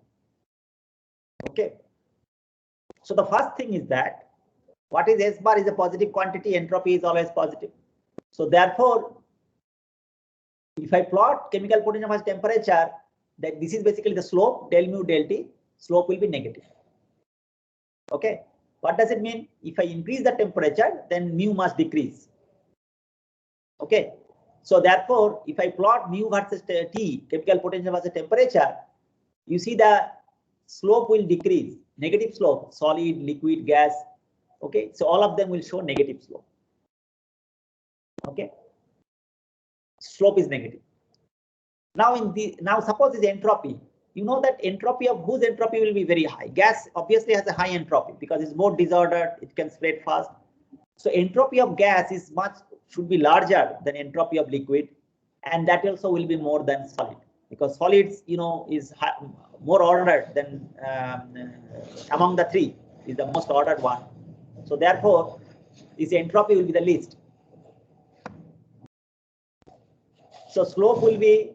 Okay. So the first thing is that what is S bar is a positive quantity, entropy is always positive. So therefore, if I plot chemical potential as temperature, that this is basically the slope, del mu del T, slope will be negative. Okay. What does it mean? If I increase the temperature, then mu must decrease. Okay. So therefore, if I plot mu versus T, chemical potential versus temperature, you see the slope will decrease, negative slope, solid, liquid, gas. Okay. So all of them will show negative slope. Okay. Slope is negative. Now suppose is entropy. You know that entropy of whose entropy will be very high. Gas obviously has a high entropy because it's more disordered, it can spread fast. So entropy of gas is should be larger than entropy of liquid, and that also will be more than solid, because solids, you know, is more ordered than among the three, is the most ordered one. So therefore, this entropy will be the least. So slope will be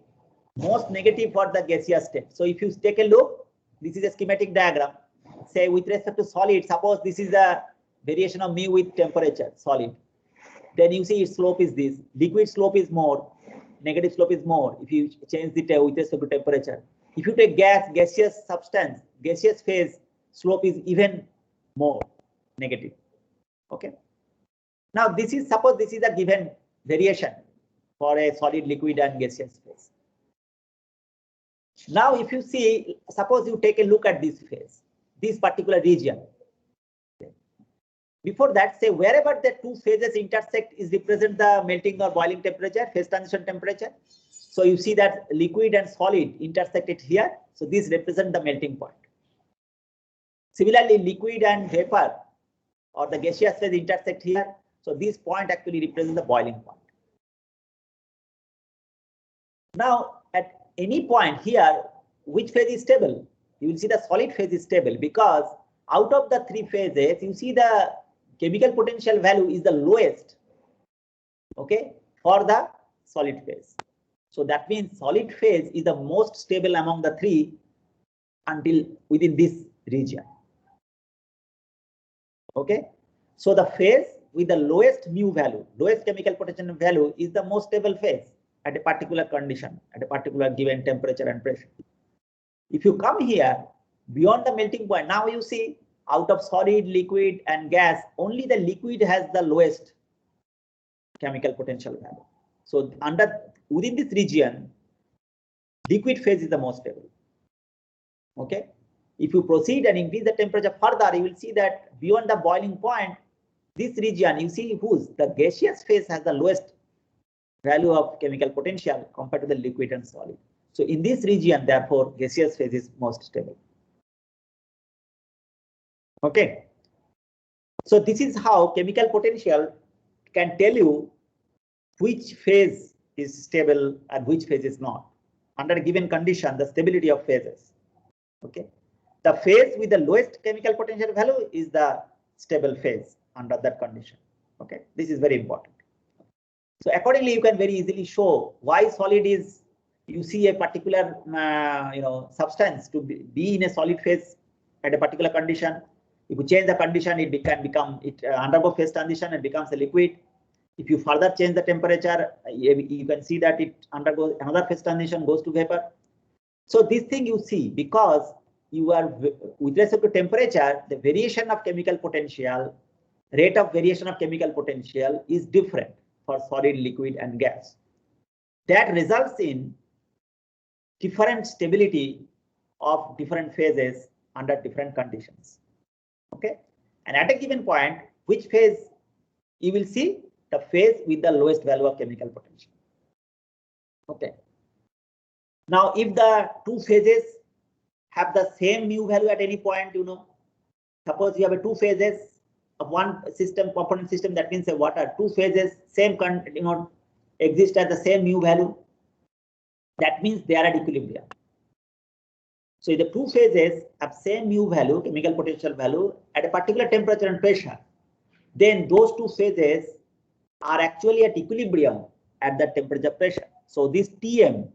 most negative for the gaseous state. So if you take a look, this is a schematic diagram. Say with respect to solid, suppose this is the variation of mu with temperature, solid. Then you see its slope is this. Liquid slope is more, negative slope is more if you change the with respect to temperature. If you take gaseous substance, gaseous phase, slope is even more negative. Okay. Now this is, suppose this is a given variation for a solid, liquid and gaseous phase. Now, if you see, suppose you take a look at this phase, this particular region. Before that, say wherever the two phases intersect is represent the melting or boiling temperature, phase transition temperature. So you see that liquid and solid intersected here. So this represents the melting point. Similarly, liquid and vapor or the gaseous phase intersect here. So this point actually represents the boiling point. Now, at any point here, which phase is stable? You will see the solid phase is stable, because out of the three phases, you see the chemical potential value is the lowest, okay, for the solid phase. So that means solid phase is the most stable among the three until within this region. Okay, so the phase with the lowest mu value, lowest chemical potential value, is the most stable phase at a particular condition, at a particular given temperature and pressure. If you come here beyond the melting point, now you see out of solid, liquid and gas, only the liquid has the lowest chemical potential value. So within this region, liquid phase is the most stable. Okay. If you proceed and increase the temperature further, you will see that beyond the boiling point, this region, you see the gaseous phase has the lowest value of chemical potential compared to the liquid and solid. So in this region, therefore, gaseous phase is most stable. Okay. So this is how chemical potential can tell you which phase is stable and which phase is not. Under a given condition, the stability of phases. Okay. The phase with the lowest chemical potential value is the stable phase under that condition. Okay. This is very important. So accordingly, you can very easily show why solid is, you see a particular substance to be in a solid phase at a particular condition. If you change the condition, it can undergo phase transition and becomes a liquid. If you further change the temperature, you can see that it undergoes another phase transition, goes to vapor. So this thing you see, because you are with respect to temperature, the variation of chemical potential, rate of variation of chemical potential is different for solid, liquid, and gas. That results in different stability of different phases under different conditions. Okay, and at a given point, which phase you will see? The phase with the lowest value of chemical potential. Okay. Now, if the two phases have the same mu value at any point, suppose you have two phases of one system, component system, that means a water, two phases, same exist at the same mu value. That means they are at equilibrium. So if the two phases have same mu value, chemical potential value at a particular temperature and pressure, then those two phases are actually at equilibrium at that temperature pressure. So this Tm,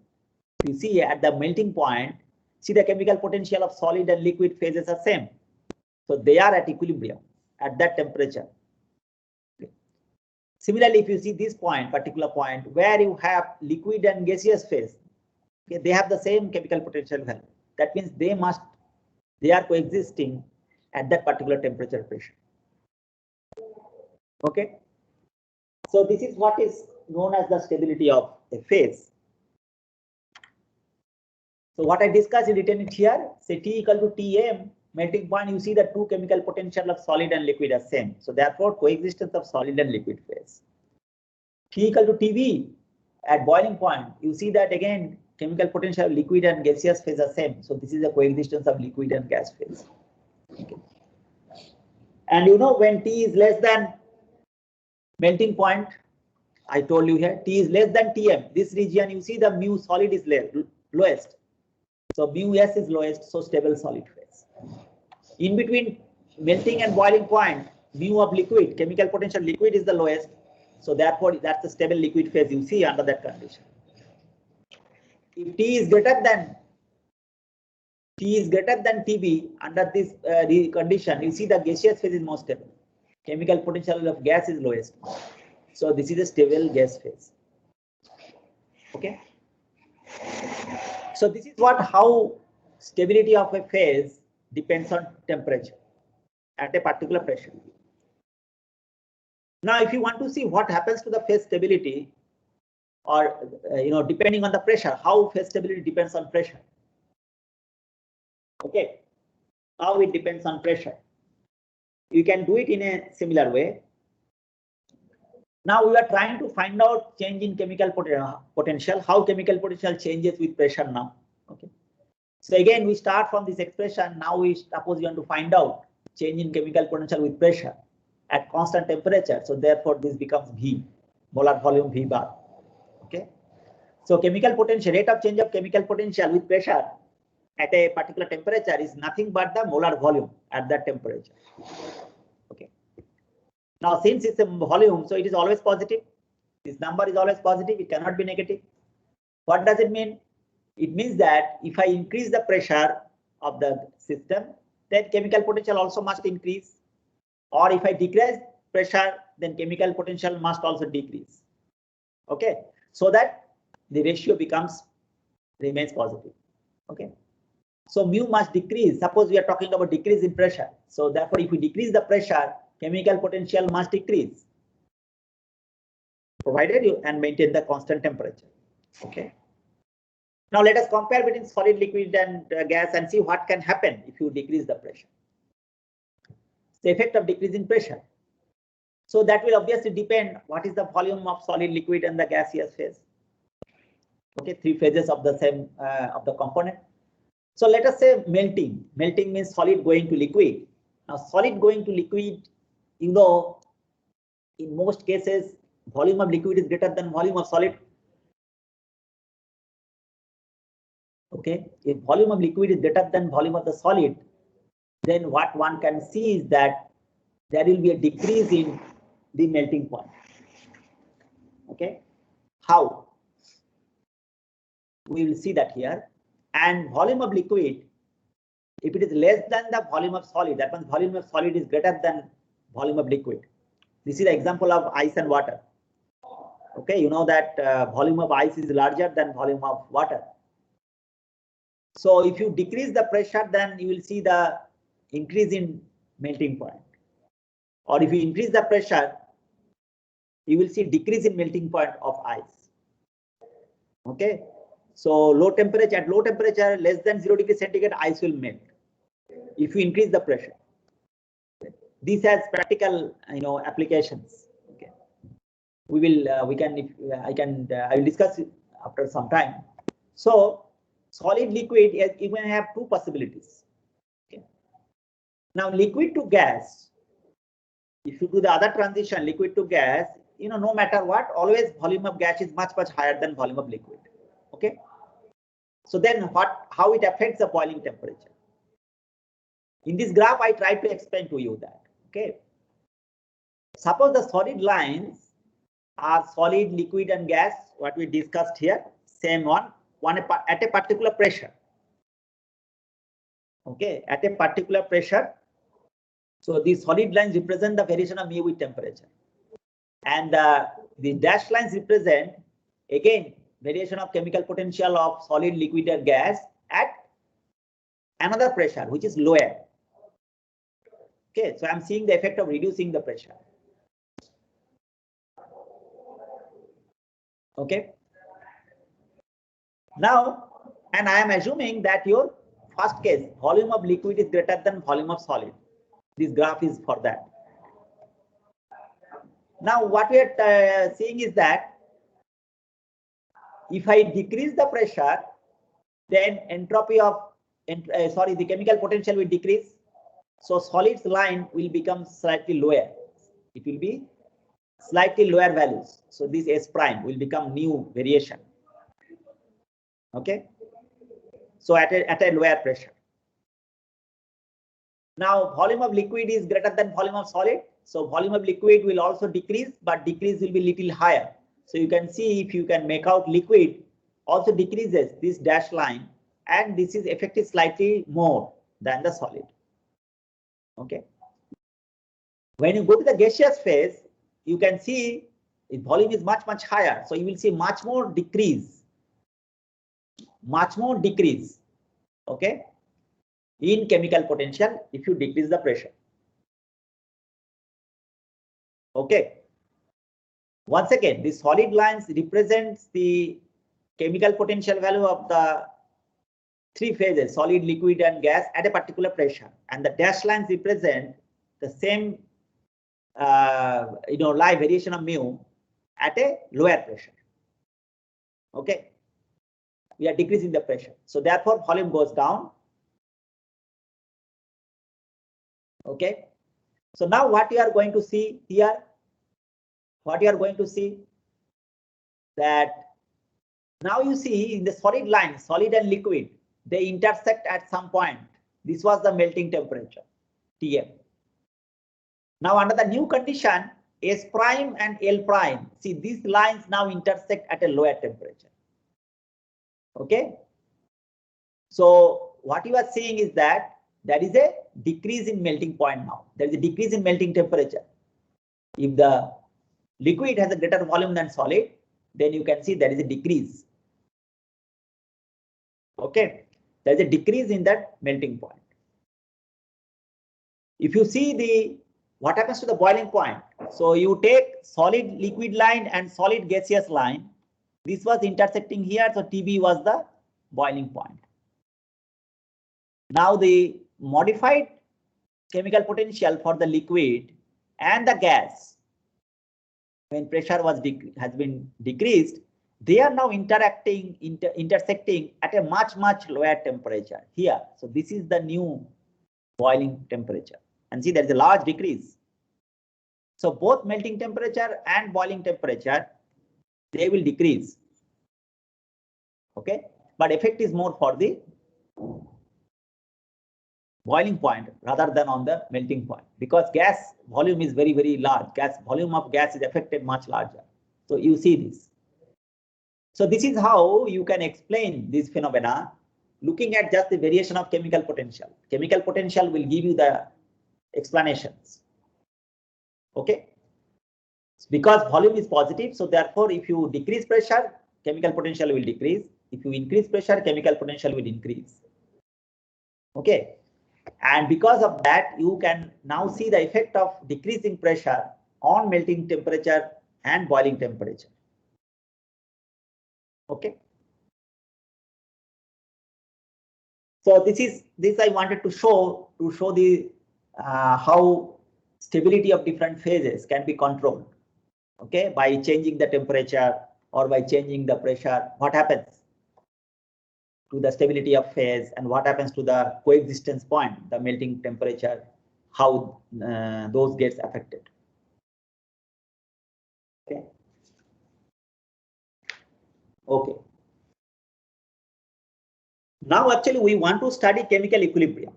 you see at the melting point, see the chemical potential of solid and liquid phases are same. So they are at equilibrium at that temperature. Okay. Similarly, if you see this point, particular point where you have liquid and gaseous phase, okay, they have the same chemical potential value. That means they are coexisting at that particular temperature pressure. Okay. So this is what is known as the stability of a phase. So what I discussed in written it here, say T equal to Tm, melting point, you see the two chemical potential of solid and liquid are same. So therefore coexistence of solid and liquid phase. T equal to Tv, at boiling point, you see that again chemical potential of liquid and gaseous phase are same. So this is the coexistence of liquid and gas phase. Okay. And when T is less than melting point, I told you here, T is less than Tm. This region, you see the mu solid is lowest. So mu S is lowest, so stable solid phase. In between melting and boiling point, mu of liquid, chemical potential liquid is the lowest. So therefore, that's the stable liquid phase you see under that condition. If T is greater than Tb, under this condition, you see the gaseous phase is more stable. Chemical potential of gas is lowest. So this is a stable gas phase. Okay. So this is how stability of a phase depends on temperature at a particular pressure. Now, if you want to see what happens to the phase stability, or depending on the pressure, how phase stability depends on pressure. Okay, how it depends on pressure. You can do it in a similar way. Now we are trying to find out change in chemical potential, how chemical potential changes with pressure now. Okay. So again, we start from this expression. Now we suppose you want to find out change in chemical potential with pressure at constant temperature. So therefore this becomes V, molar volume V bar. Okay. So chemical potential, rate of change of chemical potential with pressure at a particular temperature is nothing but the molar volume at that temperature. Okay. Now, since it's a volume, so it is always positive. This number is always positive. It cannot be negative. What does it mean? It means that if I increase the pressure of the system, then chemical potential also must increase. Or if I decrease pressure, then chemical potential must also decrease. Okay, so that the ratio remains positive. Okay, so mu must decrease. Suppose we are talking about decrease in pressure. So therefore, if we decrease the pressure, chemical potential must decrease, provided you and maintain the constant temperature. Okay. Now let us compare between solid, liquid, and gas and see what can happen if you decrease the pressure. The effect of decreasing pressure. So that will obviously depend what is the volume of solid, liquid, and the gaseous phase. Okay, three phases of the same of the component. So let us say melting. Melting means solid going to liquid. Now solid going to liquid, in most cases, volume of liquid is greater than volume of solid. Okay, if volume of liquid is greater than volume of the solid, then what one can see is that there will be a decrease in the melting point. Okay, how? We will see that here. And volume of liquid, if it is less than the volume of solid, that means volume of solid is greater than volume of liquid. This is the example of ice and water. Okay, you know that volume of ice is larger than volume of water. So if you decrease the pressure, then you will see the increase in melting point. Or if you increase the pressure, you will see decrease in melting point of ice. Okay. So low temperature, at low temperature, less than 0 degree centigrade, ice will melt. If you increase the pressure, this has practical, applications. Okay. We will, I will discuss it after some time. So solid liquid, you can have two possibilities. Okay. Now liquid to gas, if you do the other transition, liquid to gas, no matter what, always volume of gas is much higher than volume of liquid. Okay. So then how it affects the boiling temperature? In this graph, I tried to explain to you that. Okay. Suppose the solid lines are solid, liquid, and gas, what we discussed here, same one at a particular pressure. Okay, at a particular pressure. So these solid lines represent the variation of mu with temperature. And the dashed lines represent, again, variation of chemical potential of solid, liquid, or gas at another pressure, which is lower. Okay, so I'm seeing the effect of reducing the pressure. Okay. Now, and I am assuming that your first case, volume of liquid is greater than volume of solid. This graph is for that. Now, what we are seeing is that if I decrease the pressure, then entropy of, the chemical potential will decrease. So solids line will become slightly lower. It will be slightly lower values. So this S prime will become new variation. Okay. So at a lower pressure. Now volume of liquid is greater than volume of solid. So volume of liquid will also decrease, but decrease will be little higher. So you can see, if you can make out, liquid also decreases this dashed line, and this is affected slightly more than the solid. Okay. When you go to the gaseous phase, you can see the volume is much higher. So you will see much more decrease. Okay, in chemical potential if you decrease the pressure. Okay. Once again, the solid lines represents the chemical potential value of the three phases, solid, liquid, and gas, at a particular pressure, and the dashed lines represent the same live variation of mu at a lower pressure. Okay. We are decreasing the pressure. So therefore volume goes down. Okay. So now what you are going to see here, that now you see in the solid line, solid and liquid, they intersect at some point. This was the melting temperature, Tm. Now under the new condition, S prime and L prime, see these lines now intersect at a lower temperature. Okay. So what you are seeing is that there is a decrease in melting point now. There is a decrease in melting temperature. If the liquid has a greater volume than solid, then you can see there is a decrease. Okay. There is a decrease in that melting point. If you see what happens to the boiling point. So you take solid liquid line and solid gaseous line. This was intersecting here, so TB was the boiling point. Now the modified chemical potential for the liquid and the gas, when pressure has been decreased, they are now intersecting at a much lower temperature here. So this is the new boiling temperature, and see there is a large decrease. So both melting temperature and boiling temperature, they will decrease. Okay, but effect is more for the boiling point rather than on the melting point, because gas volume is very large. Volume of gas is affected much larger. So you see this. So this is how you can explain this phenomena, looking at just the variation of chemical potential. Chemical potential will give you the explanations. Okay. Because volume is positive, so therefore if you decrease pressure, chemical potential will decrease. If you increase pressure, chemical potential will increase. Okay. And because of that, you can now see the effect of decreasing pressure on melting temperature and boiling temperature. Okay. So this I wanted to show the how stability of different phases can be controlled. Okay, by changing the temperature or by changing the pressure, what happens to the stability of phase and what happens to the coexistence point, the melting temperature, how those gets affected. Okay. Okay. Now actually we want to study chemical equilibrium.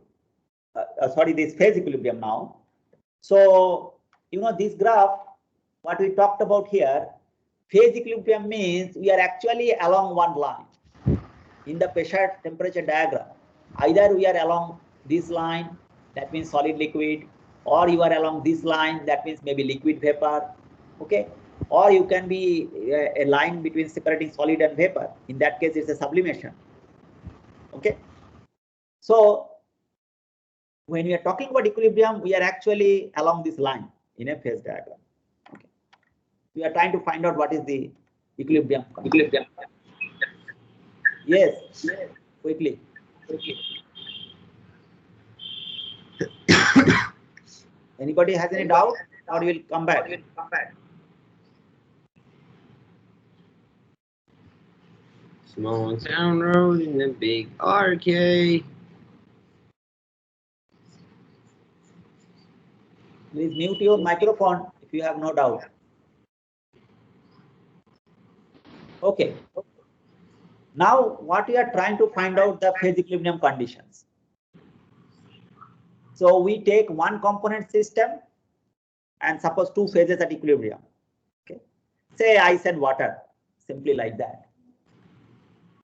Sorry, this phase equilibrium now. So you know this graph, what we talked about here, phase equilibrium means we are actually along one line. In the pressure temperature diagram, either we are along this line, that means solid liquid, or you are along this line, that means maybe liquid vapor. Okay, or you can be a line between separating solid and vapor. In that case, it's a sublimation. Okay, so when we are talking about equilibrium, we are actually along this line in a phase diagram. Okay, we are trying to find out what is the equilibrium. Yes, quickly. Anybody has any doubt, or we will come back? Small town road in the big arcade. Please mute your microphone if you have no doubt. Okay. Now, what we are trying to find out the phase equilibrium conditions. So we take one component system and suppose two phases at equilibrium. Okay. Say ice and water, simply like that.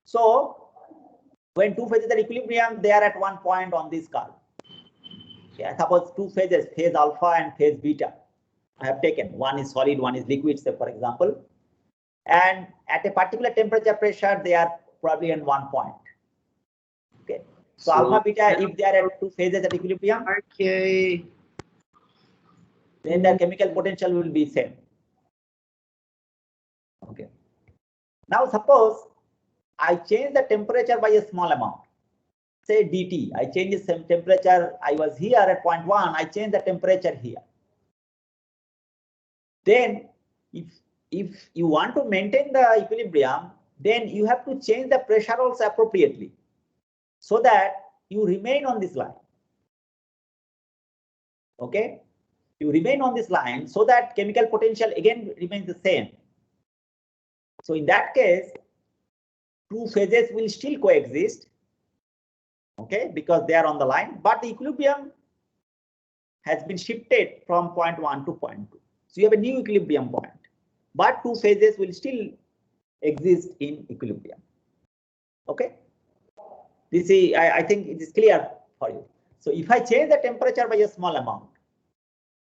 So when two phases at equilibrium, they are at one point on this curve. Okay. Suppose two phases, phase alpha and phase beta, I have taken. One is solid, one is liquid, say for example. And at a particular temperature pressure, they are probably in one point. Okay. So alpha beta, if they are at two phases at equilibrium, Okay. then the chemical potential will be same. Okay. Now suppose I change the temperature by a small amount. Say dt. I change the same temperature. I was here at point 1. I change the temperature here. Then if you want to maintain the equilibrium, then you have to change the pressure also appropriately so that you remain on this line. Okay, you remain on this line so that chemical potential again remains the same. So in that case, two phases will still coexist. Okay, because they are on the line, but the equilibrium has been shifted from point 1 to point 2. So you have a new equilibrium point, but two phases will still exist in equilibrium. Okay, this is, I think it is clear for you. So if I change the temperature by a small amount,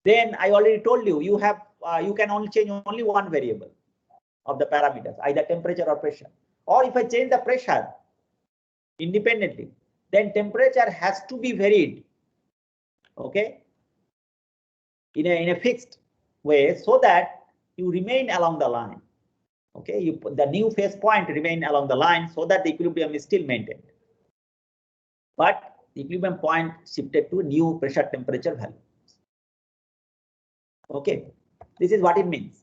then I already told you, you have you can only change only one variable of the parameters, either temperature or pressure. Or if I change the pressure independently, then temperature has to be varied. Okay, in a fixed way so that you remain along the line. Okay, the new phase point remain along the line so that the equilibrium is still maintained. But the equilibrium point shifted to new pressure temperature value. Okay, this is what it means.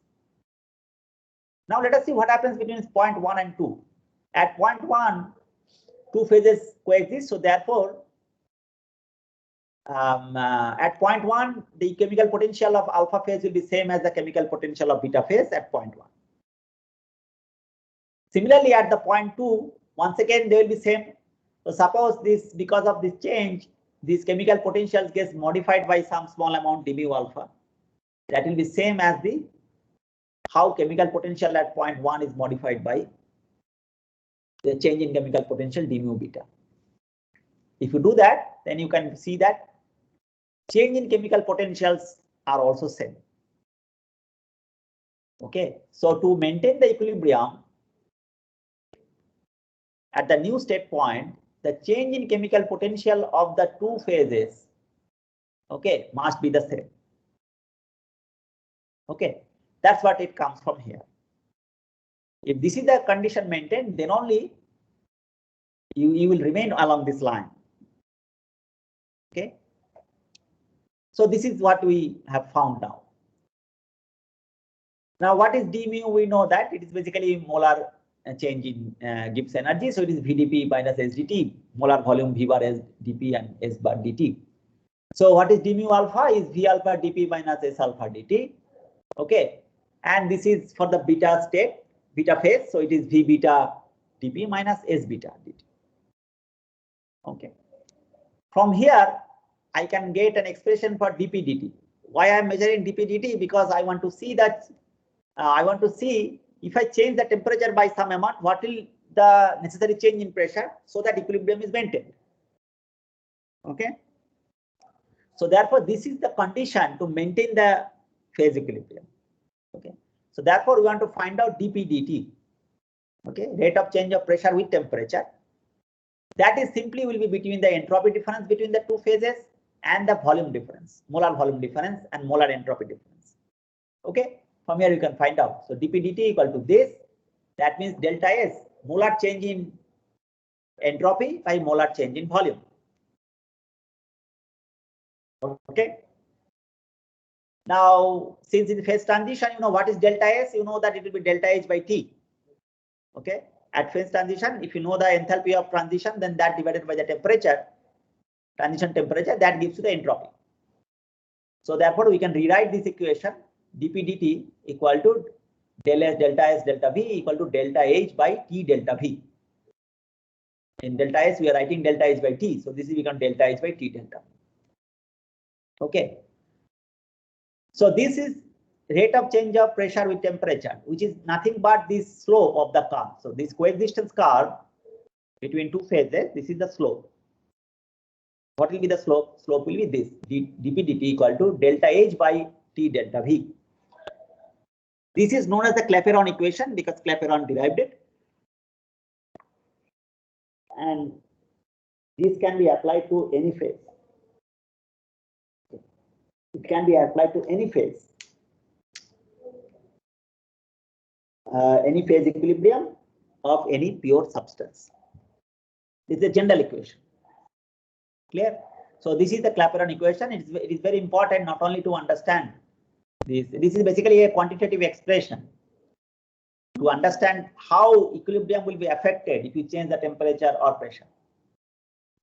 Now let us see what happens between point 1 and 2. At point 1, two phases coexist, so therefore at point 1, the chemical potential of alpha phase will be same as the chemical potential of beta phase at point 1. Similarly, at the point 2, once again they will be same. So suppose this, because of this change, these chemical potentials gets modified by some small amount d mu alpha. That will be same as the how chemical potential at point 1 is modified by the change in chemical potential d mu beta. If you do that, then you can see that change in chemical potentials are also same. Okay, so to maintain the equilibrium, at the new state point, the change in chemical potential of the two phases, okay, must be the same. Okay, that's what it comes from here. If this is the condition maintained, then only you will remain along this line. Okay, so this is what we have found now. Now, what is d mu? We know that it is basically molar change in Gibbs energy. So it is VdP minus SdT, molar volume V bar S dP and S bar dt. So what is d mu alpha? Is V alpha dP minus S alpha dt. Okay, and this is for the beta state, beta phase. So it is V beta dP minus S beta dt. Okay, from here I can get an expression for dP dt. Why I am measuring dP dt? Because I want to see that if I change the temperature by some amount, what will the necessary change in pressure so that equilibrium is maintained. Okay, so therefore this is the condition to maintain the phase equilibrium. Okay, so therefore we want to find out dP dt. Okay, rate of change of pressure with temperature. That is simply will be between the entropy difference between the two phases and the volume difference, molar volume difference and molar entropy difference. Okay, from here you can find out. So dP dt equal to this. That means delta S, molar change in entropy by molar change in volume. Okay. Now, since in phase transition, you know what is delta S? You know that it will be delta H by T. Okay. At phase transition, if you know the enthalpy of transition, then that divided by the temperature, transition temperature, that gives you the entropy. So therefore, we can rewrite this equation dP dt equal to del S delta S delta V equal to delta H by T delta V. In delta S, we are writing delta H by T. So this is become delta H by T delta. Okay. So this is rate of change of pressure with temperature, which is nothing but this slope of the curve. So this coexistence curve between two phases, this is the slope. What will be the slope? Slope will be this dP dt equal to delta H by T delta V. This is known as the Clapeyron equation because Clapeyron derived it. And this can be applied to any phase. It can be applied to any phase. Any phase equilibrium of any pure substance. This is a general equation. Clear? So this is the Clapeyron equation. It is very important not only to understand this. This is basically a quantitative expression to understand how equilibrium will be affected if you change the temperature or pressure.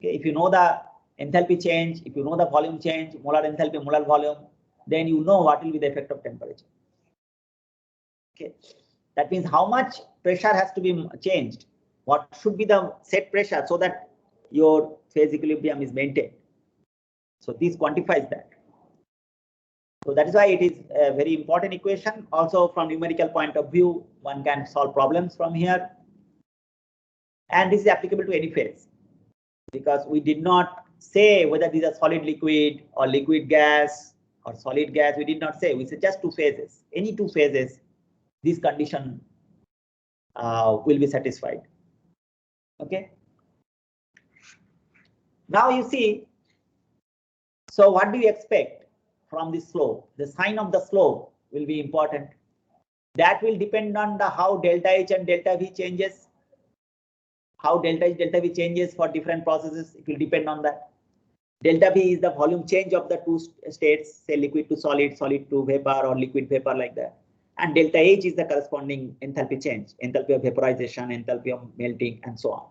Okay, if you know the enthalpy change, if you know the volume change, molar enthalpy, molar volume, then you know what will be the effect of temperature. Okay. That means how much pressure has to be changed, what should be the set pressure so that your phase equilibrium is maintained. So this quantifies that. So that is why it is a very important equation. Also from numerical point of view, one can solve problems from here. And this is applicable to any phase because we did not say whether these are solid liquid or liquid gas or solid gas. We did not say, we said just two phases, any two phases. This condition will be satisfied. Okay. Now you see, so what do you expect from this slope? The sign of the slope will be important. That will depend on the how delta H and delta V changes. How delta H, delta V changes for different processes. It will depend on that. Delta V is the volume change of the two states, say liquid to solid, solid to vapor, or liquid vapor, like that. And delta H is the corresponding enthalpy change, enthalpy of vaporization, enthalpy of melting, and so on.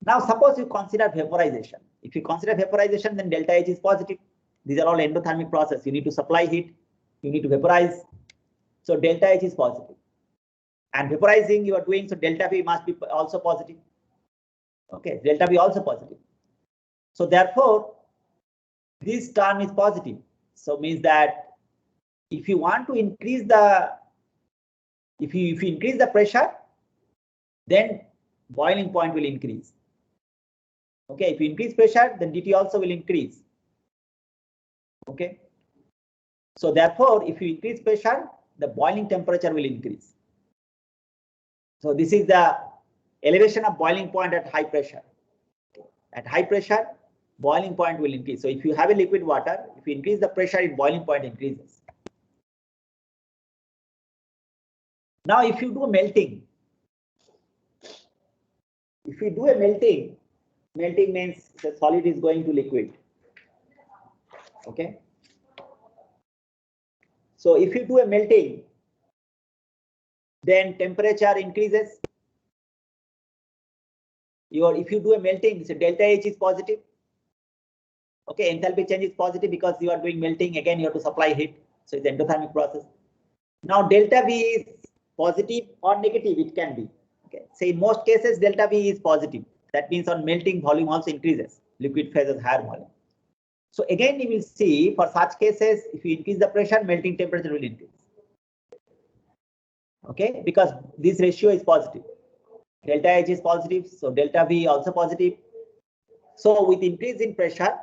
Now, suppose you consider vaporization. If you consider vaporization, then delta H is positive. These are all endothermic process. You need to supply heat, you need to vaporize. So delta H is positive. And vaporizing you are doing, so delta V must be also positive. Okay, delta V also positive. So therefore, this term is positive. So means that if you want to increase the, if you increase the pressure, then boiling point will increase. Okay, if you increase pressure, then dt also will increase. Okay, so therefore, if you increase pressure, the boiling temperature will increase. So this is the elevation of boiling point at high pressure. At high pressure, boiling point will increase. So if you have a liquid water, if you increase the pressure, its boiling point increases. Now, if you do a melting, melting means the solid is going to liquid. Okay. So if you do a melting, then temperature increases. If you do a melting, so delta H is positive. Okay, enthalpy change is positive because you are doing melting. Again, you have to supply heat. So it's endothermic process. Now delta V is positive or negative, it can be. Okay, so in most cases delta V is positive. That means on melting volume also increases. Liquid phase has higher volume. So again, you will see for such cases, if you increase the pressure, melting temperature will increase. Okay, because this ratio is positive. Delta H is positive, so delta V also positive. So with increase in pressure,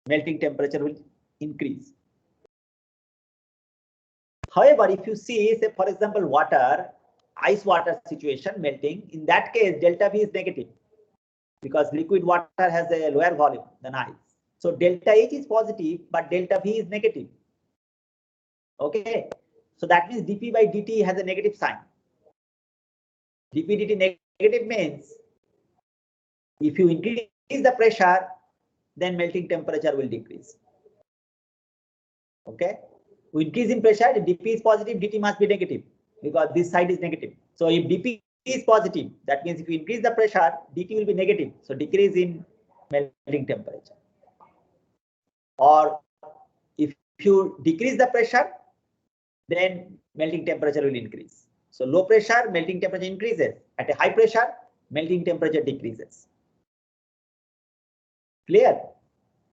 melting temperature will increase. However, if you see, say for example, water, ice water situation melting, in that case, delta V is negative because liquid water has a lower volume than ice. So delta H is positive, but delta V is negative. Okay, so that means dP by dt has a negative sign. dP dt negative means if you increase the pressure, then melting temperature will decrease. Okay, with increase in pressure, if dP is positive, dt must be negative because this side is negative. So if dP is positive, that means if you increase the pressure, dt will be negative. So decrease in melting temperature. Or if you decrease the pressure, then melting temperature will increase. So low pressure, melting temperature increases. At a high pressure, melting temperature decreases. Clear?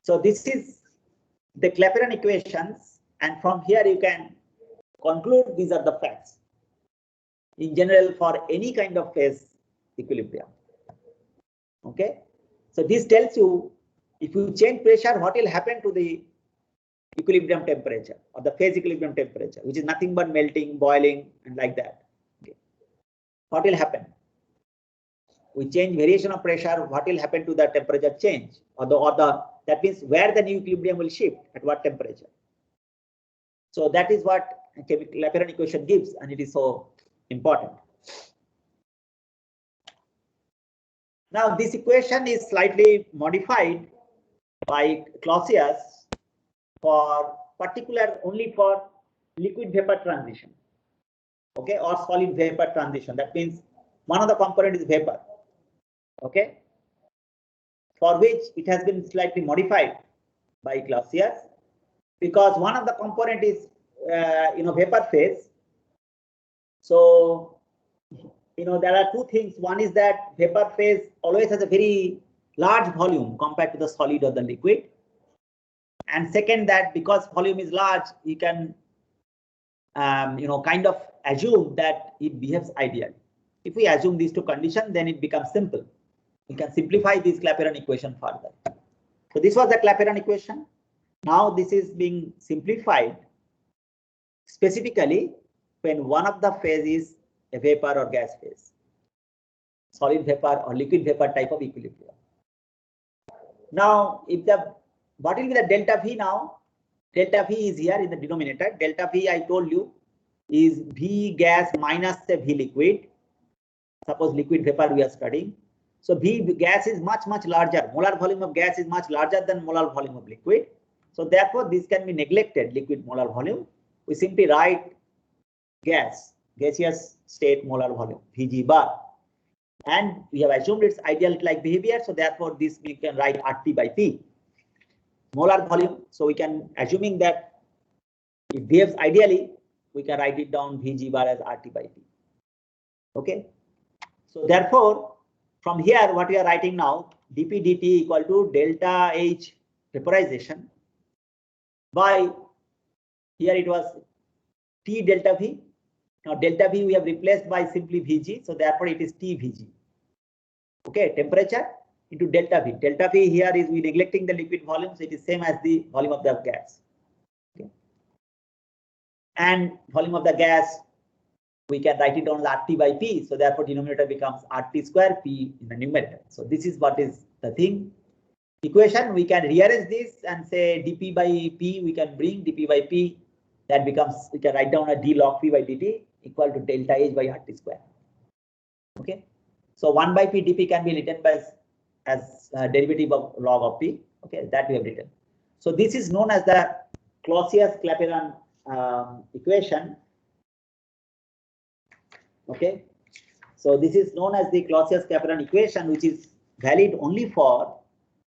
So this is the Clapeyron equations, and from here you can conclude these are the facts in general for any kind of phase equilibrium. Okay, so this tells you if you change pressure, what will happen to the equilibrium temperature or the phase equilibrium temperature, which is nothing but melting, boiling, and like that. Okay. What will happen? We change variation of pressure, what will happen to the temperature change, or that means where the new equilibrium will shift at what temperature. So that is what Clapeyron equation gives, and it is so important. Now this equation is slightly modified by Clausius for particular only for liquid vapor transition. Okay, or solid vapor transition. That means one of the component is vapor. Okay, for which it has been slightly modified by Clausius because one of the component is vapor phase. So there are two things. One is that vapor phase always has a very large volume compared to the solid or the liquid, and second, that because volume is large, you can kind of assume that it behaves ideally. If we assume these two conditions, then it becomes simple. We can simplify this Clapeyron equation further. So this was the Clapeyron equation. Now this is being simplified specifically when one of the phase is a vapor or gas phase, solid vapor or liquid vapor type of equilibrium. Now, what will be the delta V now? Delta V is here in the denominator. Delta V, I told you, is V gas minus the V liquid. Suppose liquid vapor we are studying. So V gas is much larger. Molar volume of gas is much larger than molar volume of liquid. So therefore, this can be neglected, liquid molar volume. We simply write gaseous state molar volume, Vg bar. And we have assumed its ideal-like behavior. So therefore, this we can write RT by P. Molar volume. So we can, assuming that it behaves ideally, we can write it down Vg bar as RT by P. Okay. So therefore, from here, what we are writing now, dP dt equal to delta H vaporization by, here it was T delta V. Now delta V we have replaced by simply Vg. So therefore, it is T Vg. Okay, temperature into delta V. Delta V here is we neglecting the liquid volume, so it is same as the volume of the gas. Okay. And volume of the gas we can write it down as RT by P. So therefore denominator becomes RT square P in the numerator. So this is what is the thing. Equation, we can rearrange this and say dP by P, we can bring dP by P, that becomes, we can write down a d log P by dt equal to delta H by RT square. Okay, so 1 by P dP can be written by as derivative of log of P. Okay, that we have written. So this is known as the Clausius-Clapeyron equation. Okay, so this is known as the Clausius-Clapeyron equation, which is valid only for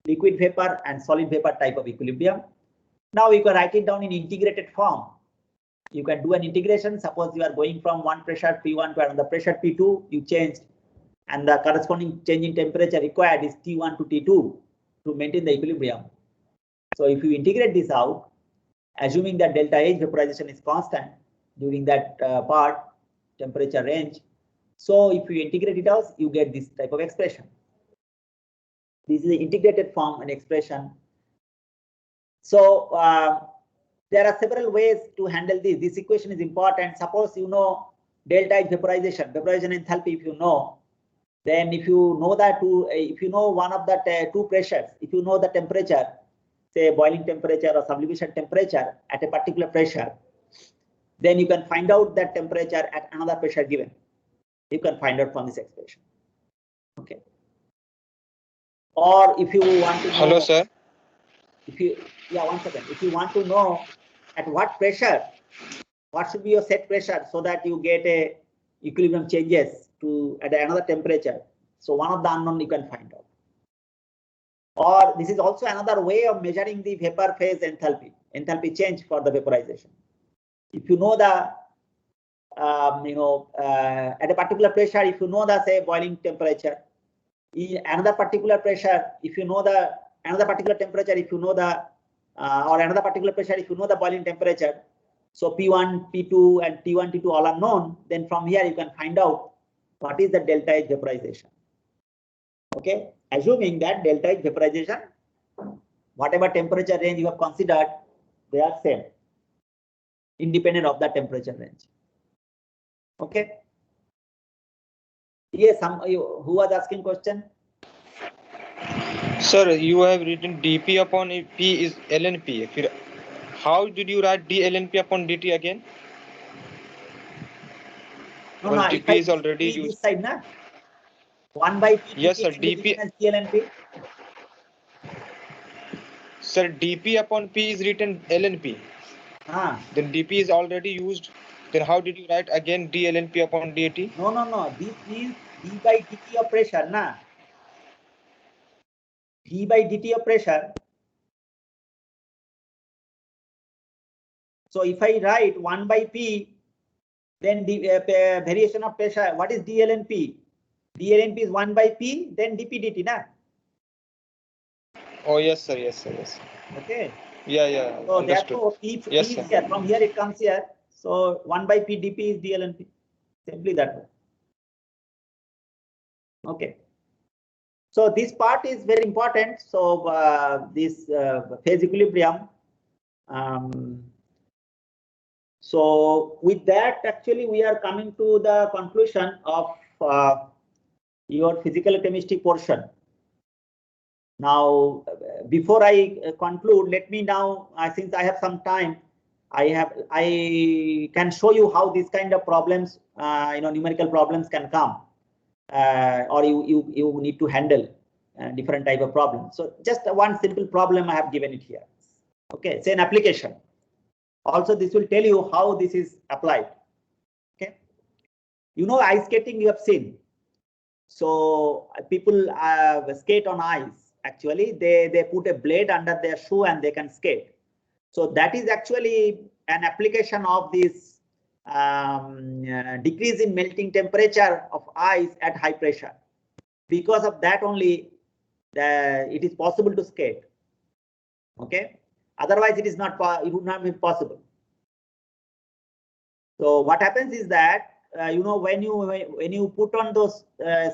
liquid vapor and solid vapor type of equilibrium. Now you can write it down in integrated form. You can do an integration. Suppose you are going from one pressure P1 to another pressure P2, you changed, and the corresponding change in temperature required is T1 to T2 to maintain the equilibrium. So if you integrate this out, assuming that delta H vaporization is constant during that part, temperature range. So if you integrate it out, you get this type of expression. This is the integrated form and expression. So there are several ways to handle this. This equation is important. Suppose you know delta H vaporization enthalpy. If you know, then if you know that if you know one of the two pressures, if you know the temperature, say boiling temperature or sublimation temperature at a particular pressure, then you can find out that temperature at another pressure given. You can find out from this expression. Okay. Or if you want to know, Hello, sir. If you, yeah, 1 second. If you want to know at what pressure, what should be your set pressure so that you get a equilibrium changes to at another temperature. So one of the unknown you can find out. Or this is also another way of measuring the vapor phase enthalpy change for the vaporization. If you know the at a particular pressure, if you know the say boiling temperature, in another particular pressure, if you know the another particular temperature, if you know the or another particular pressure, if you know the boiling temperature, so P1, P2, and T1, T2 all are known, then from here you can find out what is the delta H vaporization. Okay, assuming that delta H vaporization, whatever temperature range you have considered, they are same, independent of the temperature range. Okay. Yes, who was asking question? Sir, you have written dP upon P is lnP. How did you write dlnP upon dt again? No, Because no, dP is already used. This side, na? 1 by P Yes, sir. can be written as DLNP. Sir, dP upon P is written lnP. Then dP is already used. Then how did you write again dlnP upon dt? No, no, no. This is d by dt of pressure, na? d by dt of pressure. So if I write 1 by P, then the variation of pressure, what is DLNP? DLNP is 1 by P, then dP dt, na? Oh, yes, sir. Yes, sir. Yes. Okay. Yeah. So Understood. therefore, P Yes, is sir. here. From here it comes here. So 1 by P dP is DLNP. Simply that way. Okay. So this part is very important. So this phase equilibrium. So with that, actually, we are coming to the conclusion of your physical chemistry portion. Now, before I conclude, let me now, since I have some time, I can show you how these kind of problems, numerical problems can come, or you need to handle different type of problems. So just one simple problem I have given it here. Okay, say an application. Also, this will tell you how this is applied. Okay, ice skating you have seen. So people skate on ice. Actually, they put a blade under their shoe and they can skate. So that is actually an application of this decrease in melting temperature of ice at high pressure. Because of that only, it is possible to skate. Okay, otherwise it is not. It would not be possible. So what happens is that when you put on those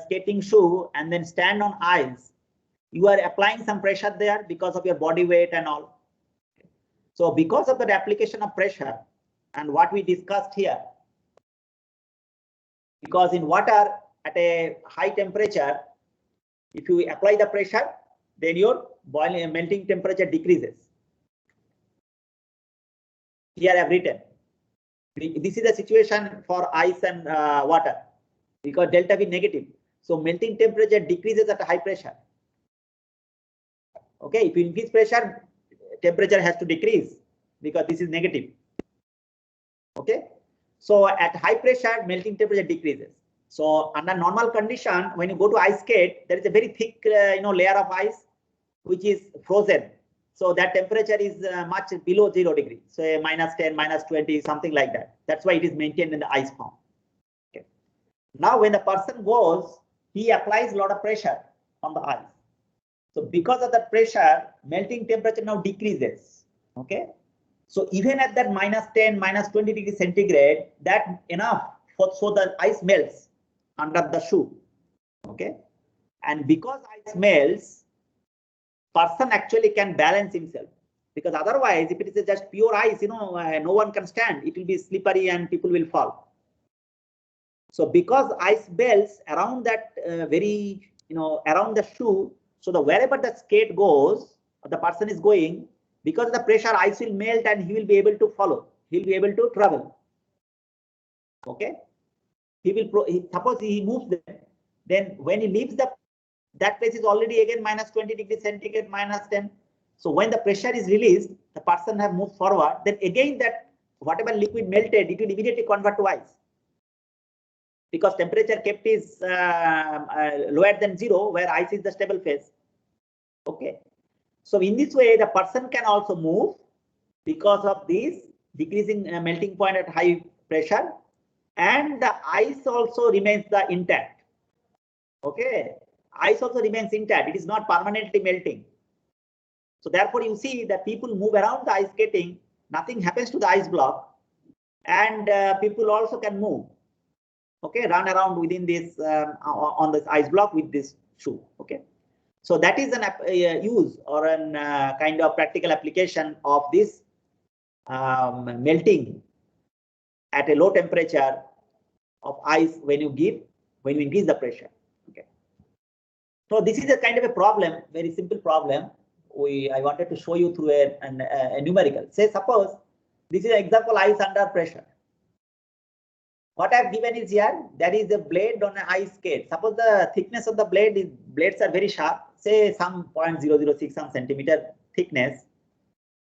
skating shoe and then stand on ice, you are applying some pressure there because of your body weight and all. So because of the application of pressure and what we discussed here, because in water at a high temperature, if you apply the pressure, then your boiling melting temperature decreases. Here I have written. This is the situation for ice and water because delta V negative. So melting temperature decreases at a high pressure. Okay, if you increase pressure, temperature has to decrease because this is negative. Okay, so at high pressure, melting temperature decreases. So under normal condition, when you go to ice skate, there is a very thick layer of ice which is frozen. So that temperature is much below 0 degree. So a -10, -20, something like that. That's why it is maintained in the ice form. Okay. Now when the person goes, he applies a lot of pressure on the ice. So because of that pressure, melting temperature now decreases. Okay. So even at that -10, -20 degrees centigrade, that enough so the ice melts under the shoe. Okay. And because ice melts, person actually can balance himself, because otherwise if it is just pure ice, no one can stand. It will be slippery and people will fall. So because ice melts around that around the shoe, so the wherever the skate goes, the person is going, because of the pressure, ice will melt and he will be able to follow. He'll be able to travel. Okay. Suppose he moves there, then when he leaves that place is already again -20 degrees centigrade, -10. So when the pressure is released, the person have moved forward, then again that whatever liquid melted, it will immediately convert to ice. Because temperature kept is lower than 0, where ice is the stable phase. Okay. So in this way, the person can also move because of this decreasing melting point at high pressure, and the ice also remains intact. Okay. Ice also remains intact. It is not permanently melting. So therefore, you see that people move around the ice skating. Nothing happens to the ice block, and people also can move. Okay, run around within this on this ice block with this shoe. Okay, so that is an use or an kind of practical application of this melting at a low temperature of ice when you increase the pressure. Okay. So this is a kind of a problem, very simple problem. I wanted to show you through a numerical. Say suppose this is an example ice under pressure. What I have given is here, there is a blade on an ice skate. Suppose the thickness of the blades are very sharp, say some 0.006 some centimeter thickness,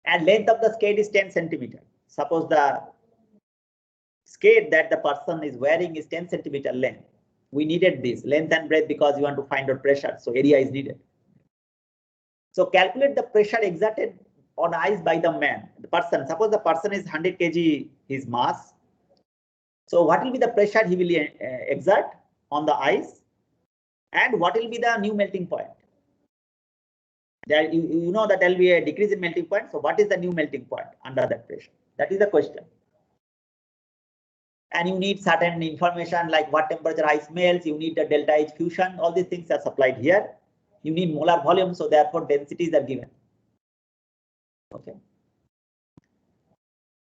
and length of the skate is 10 centimeter. Suppose the skate that the person is wearing is 10 centimeter length. We needed this length and breadth because you want to find out pressure, so area is needed. So calculate the pressure exerted on ice by the person. Suppose the person is 100 kg his mass. So what will be the pressure he will exert on the ice, and what will be the new melting point? There, you know that there will be a decrease in melting point. So what is the new melting point under that pressure? That is the question. And you need certain information like what temperature ice melts. You need the delta H fusion. All these things are supplied here. You need molar volume, so therefore densities are given. Okay.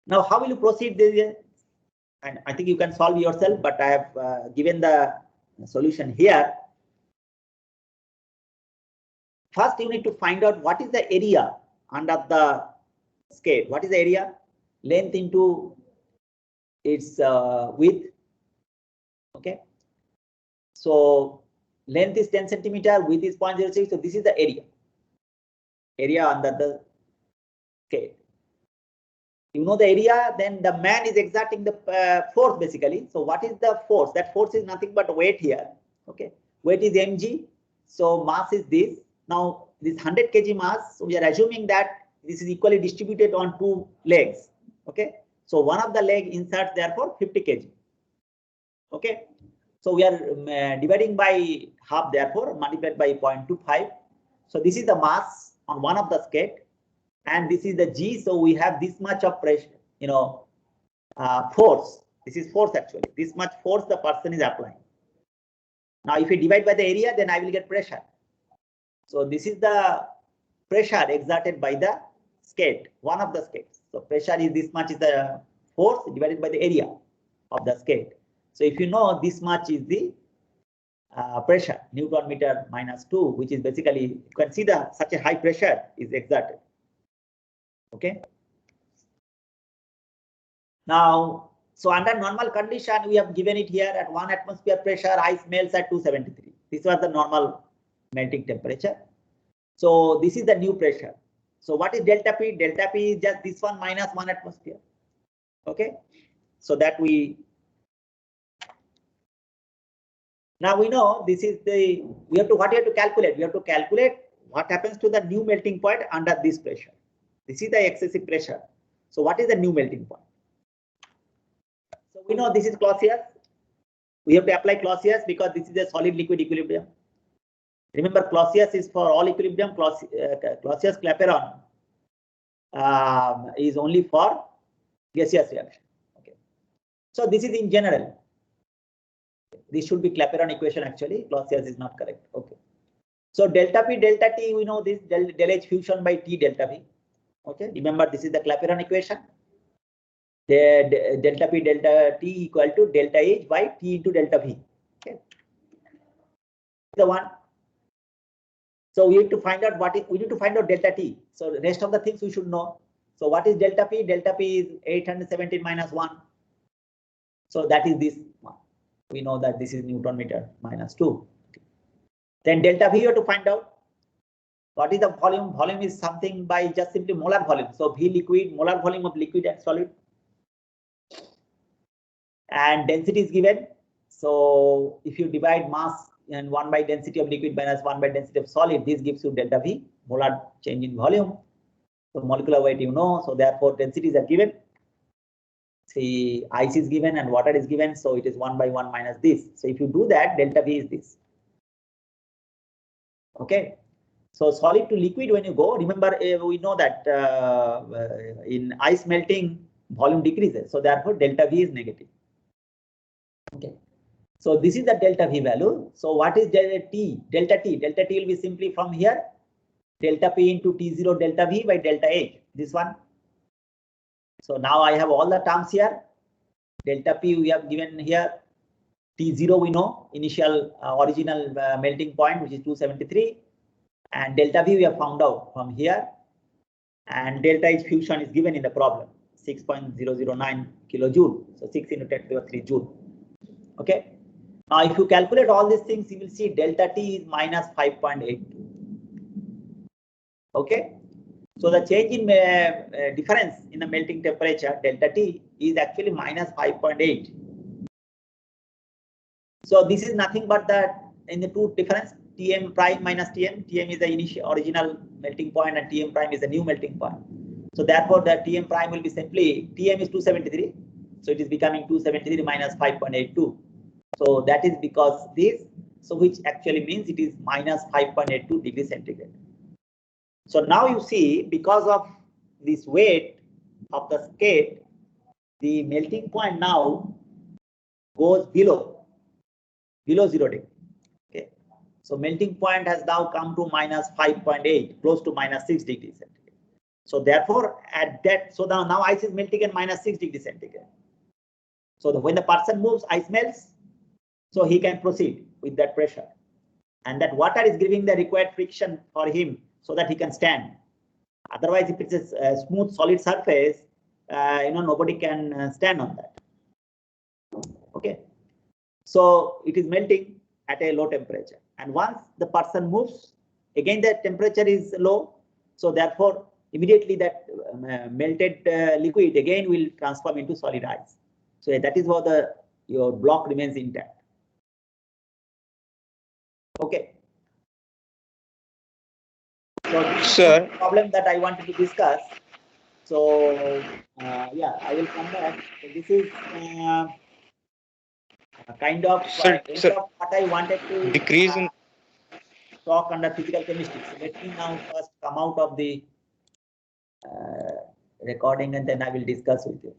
Now how will you proceed this? And I think you can solve yourself, but I have given the solution here. First, you need to find out what is the area under the skate. What is the area? Length into its width. Okay. So length is 10 centimeter, width is 0.06. So this is the area. Area under the skate. You know the area, then the man is exerting the force basically. So what is the force? That force is nothing but weight here. Okay, weight is mg. So mass is this. Now this 100 kg mass, so we are assuming that this is equally distributed on 2 legs. Okay, so one of the leg inserts therefore 50 kg. Okay, so we are dividing by half, therefore multiplied by 0.25. So this is the mass on one of the skate. And this is the G, so we have this much of pressure, force. This is force actually. This much force the person is applying. Now, if we divide by the area, then I will get pressure. So this is the pressure exerted by the skate, one of the skates. So pressure is this much is the force divided by the area of the skate. So if you know this much is the pressure, Newton meter -2, which is basically, you can see the such a high pressure is exerted. Okay. Now, so under normal condition, we have given it here at 1 atmosphere pressure, ice melts at 273. This was the normal melting temperature. So this is the new pressure. So what is delta P? Delta P is just this one minus 1 atmosphere. Okay. So that we now we know this is the we have to calculate. We have to calculate what happens to the new melting point under this pressure. This is the excessive pressure. So what is the new melting point? So we know this is Clausius. We have to apply Clausius because this is a solid liquid equilibrium. Remember, Clausius is for all equilibrium. Clausius Clapeyron is only for gaseous reaction. Okay. So this is in general. This should be Clapeyron equation actually. Clausius is not correct. Okay. So delta P delta T, we know this del H fusion by T delta V. Okay. Remember, this is the Clapeyron equation. The delta P delta T equal to delta H by T into delta V. Okay. The one. So we need to find out we need to find out delta T. So the rest of the things we should know. So what is delta P? Delta P is 817 minus 1. So that is this one. We know that this is Newton meter -2. Okay. Then delta V you have to find out. What is the volume? Volume is something by just simply molar volume. So V liquid, molar volume of liquid and solid. And density is given. So if you divide mass and 1 by density of liquid minus 1 by density of solid, this gives you delta V, molar change in volume. So molecular weight you know, so therefore densities are given. See, ice is given and water is given, so it is 1 by 1 minus this. So if you do that, delta V is this. Okay. So solid to liquid when you go, remember we know that in ice melting volume decreases, so therefore delta V is negative. Okay. So this is the delta V value. So what is delta T? Delta T will be simply from here, delta P into T0 delta V by delta H, this one. So now I have all the terms here. Delta P we have given here. T0 we know, initial original melting point, which is 273. And delta V we have found out from here. And delta H fusion is given in the problem, 6.009 kilojoule. So 6 into 10 to the 3 joule. Okay. Now, if you calculate all these things, you will see delta T is minus 5.82. Okay. So the change in difference in the melting temperature, delta T, is actually minus 5.8. So this is nothing but that in the two difference, Tm prime minus Tm. Tm is the initial original melting point and Tm prime is the new melting point. So therefore, the Tm prime will be simply, Tm is 273. So it is becoming 273 minus 5.82. So that is because this, so which actually means it is minus 5.82 degrees centigrade. So now you see, because of this weight of the skate, the melting point now goes below 0 degree. Okay. So melting point has now come to minus 5.8, close to minus 6 degrees centigrade. So therefore, at that, so now ice is melting at minus 6 degrees centigrade. So when the person moves, ice melts. So he can proceed with that pressure, and that water is giving the required friction for him so that he can stand. Otherwise, if it's a smooth solid surface, nobody can stand on that. Okay. So it is melting at a low temperature, and once the person moves, again the temperature is low. So therefore, immediately that melted liquid again will transform into solid ice. So that is how your block remains intact. Okay. So this is the problem that I wanted to discuss. So yeah, I will come back. So this is kind of what I wanted to decrease in talk under physical chemistry. So let me now first come out of the recording and then I will discuss with you.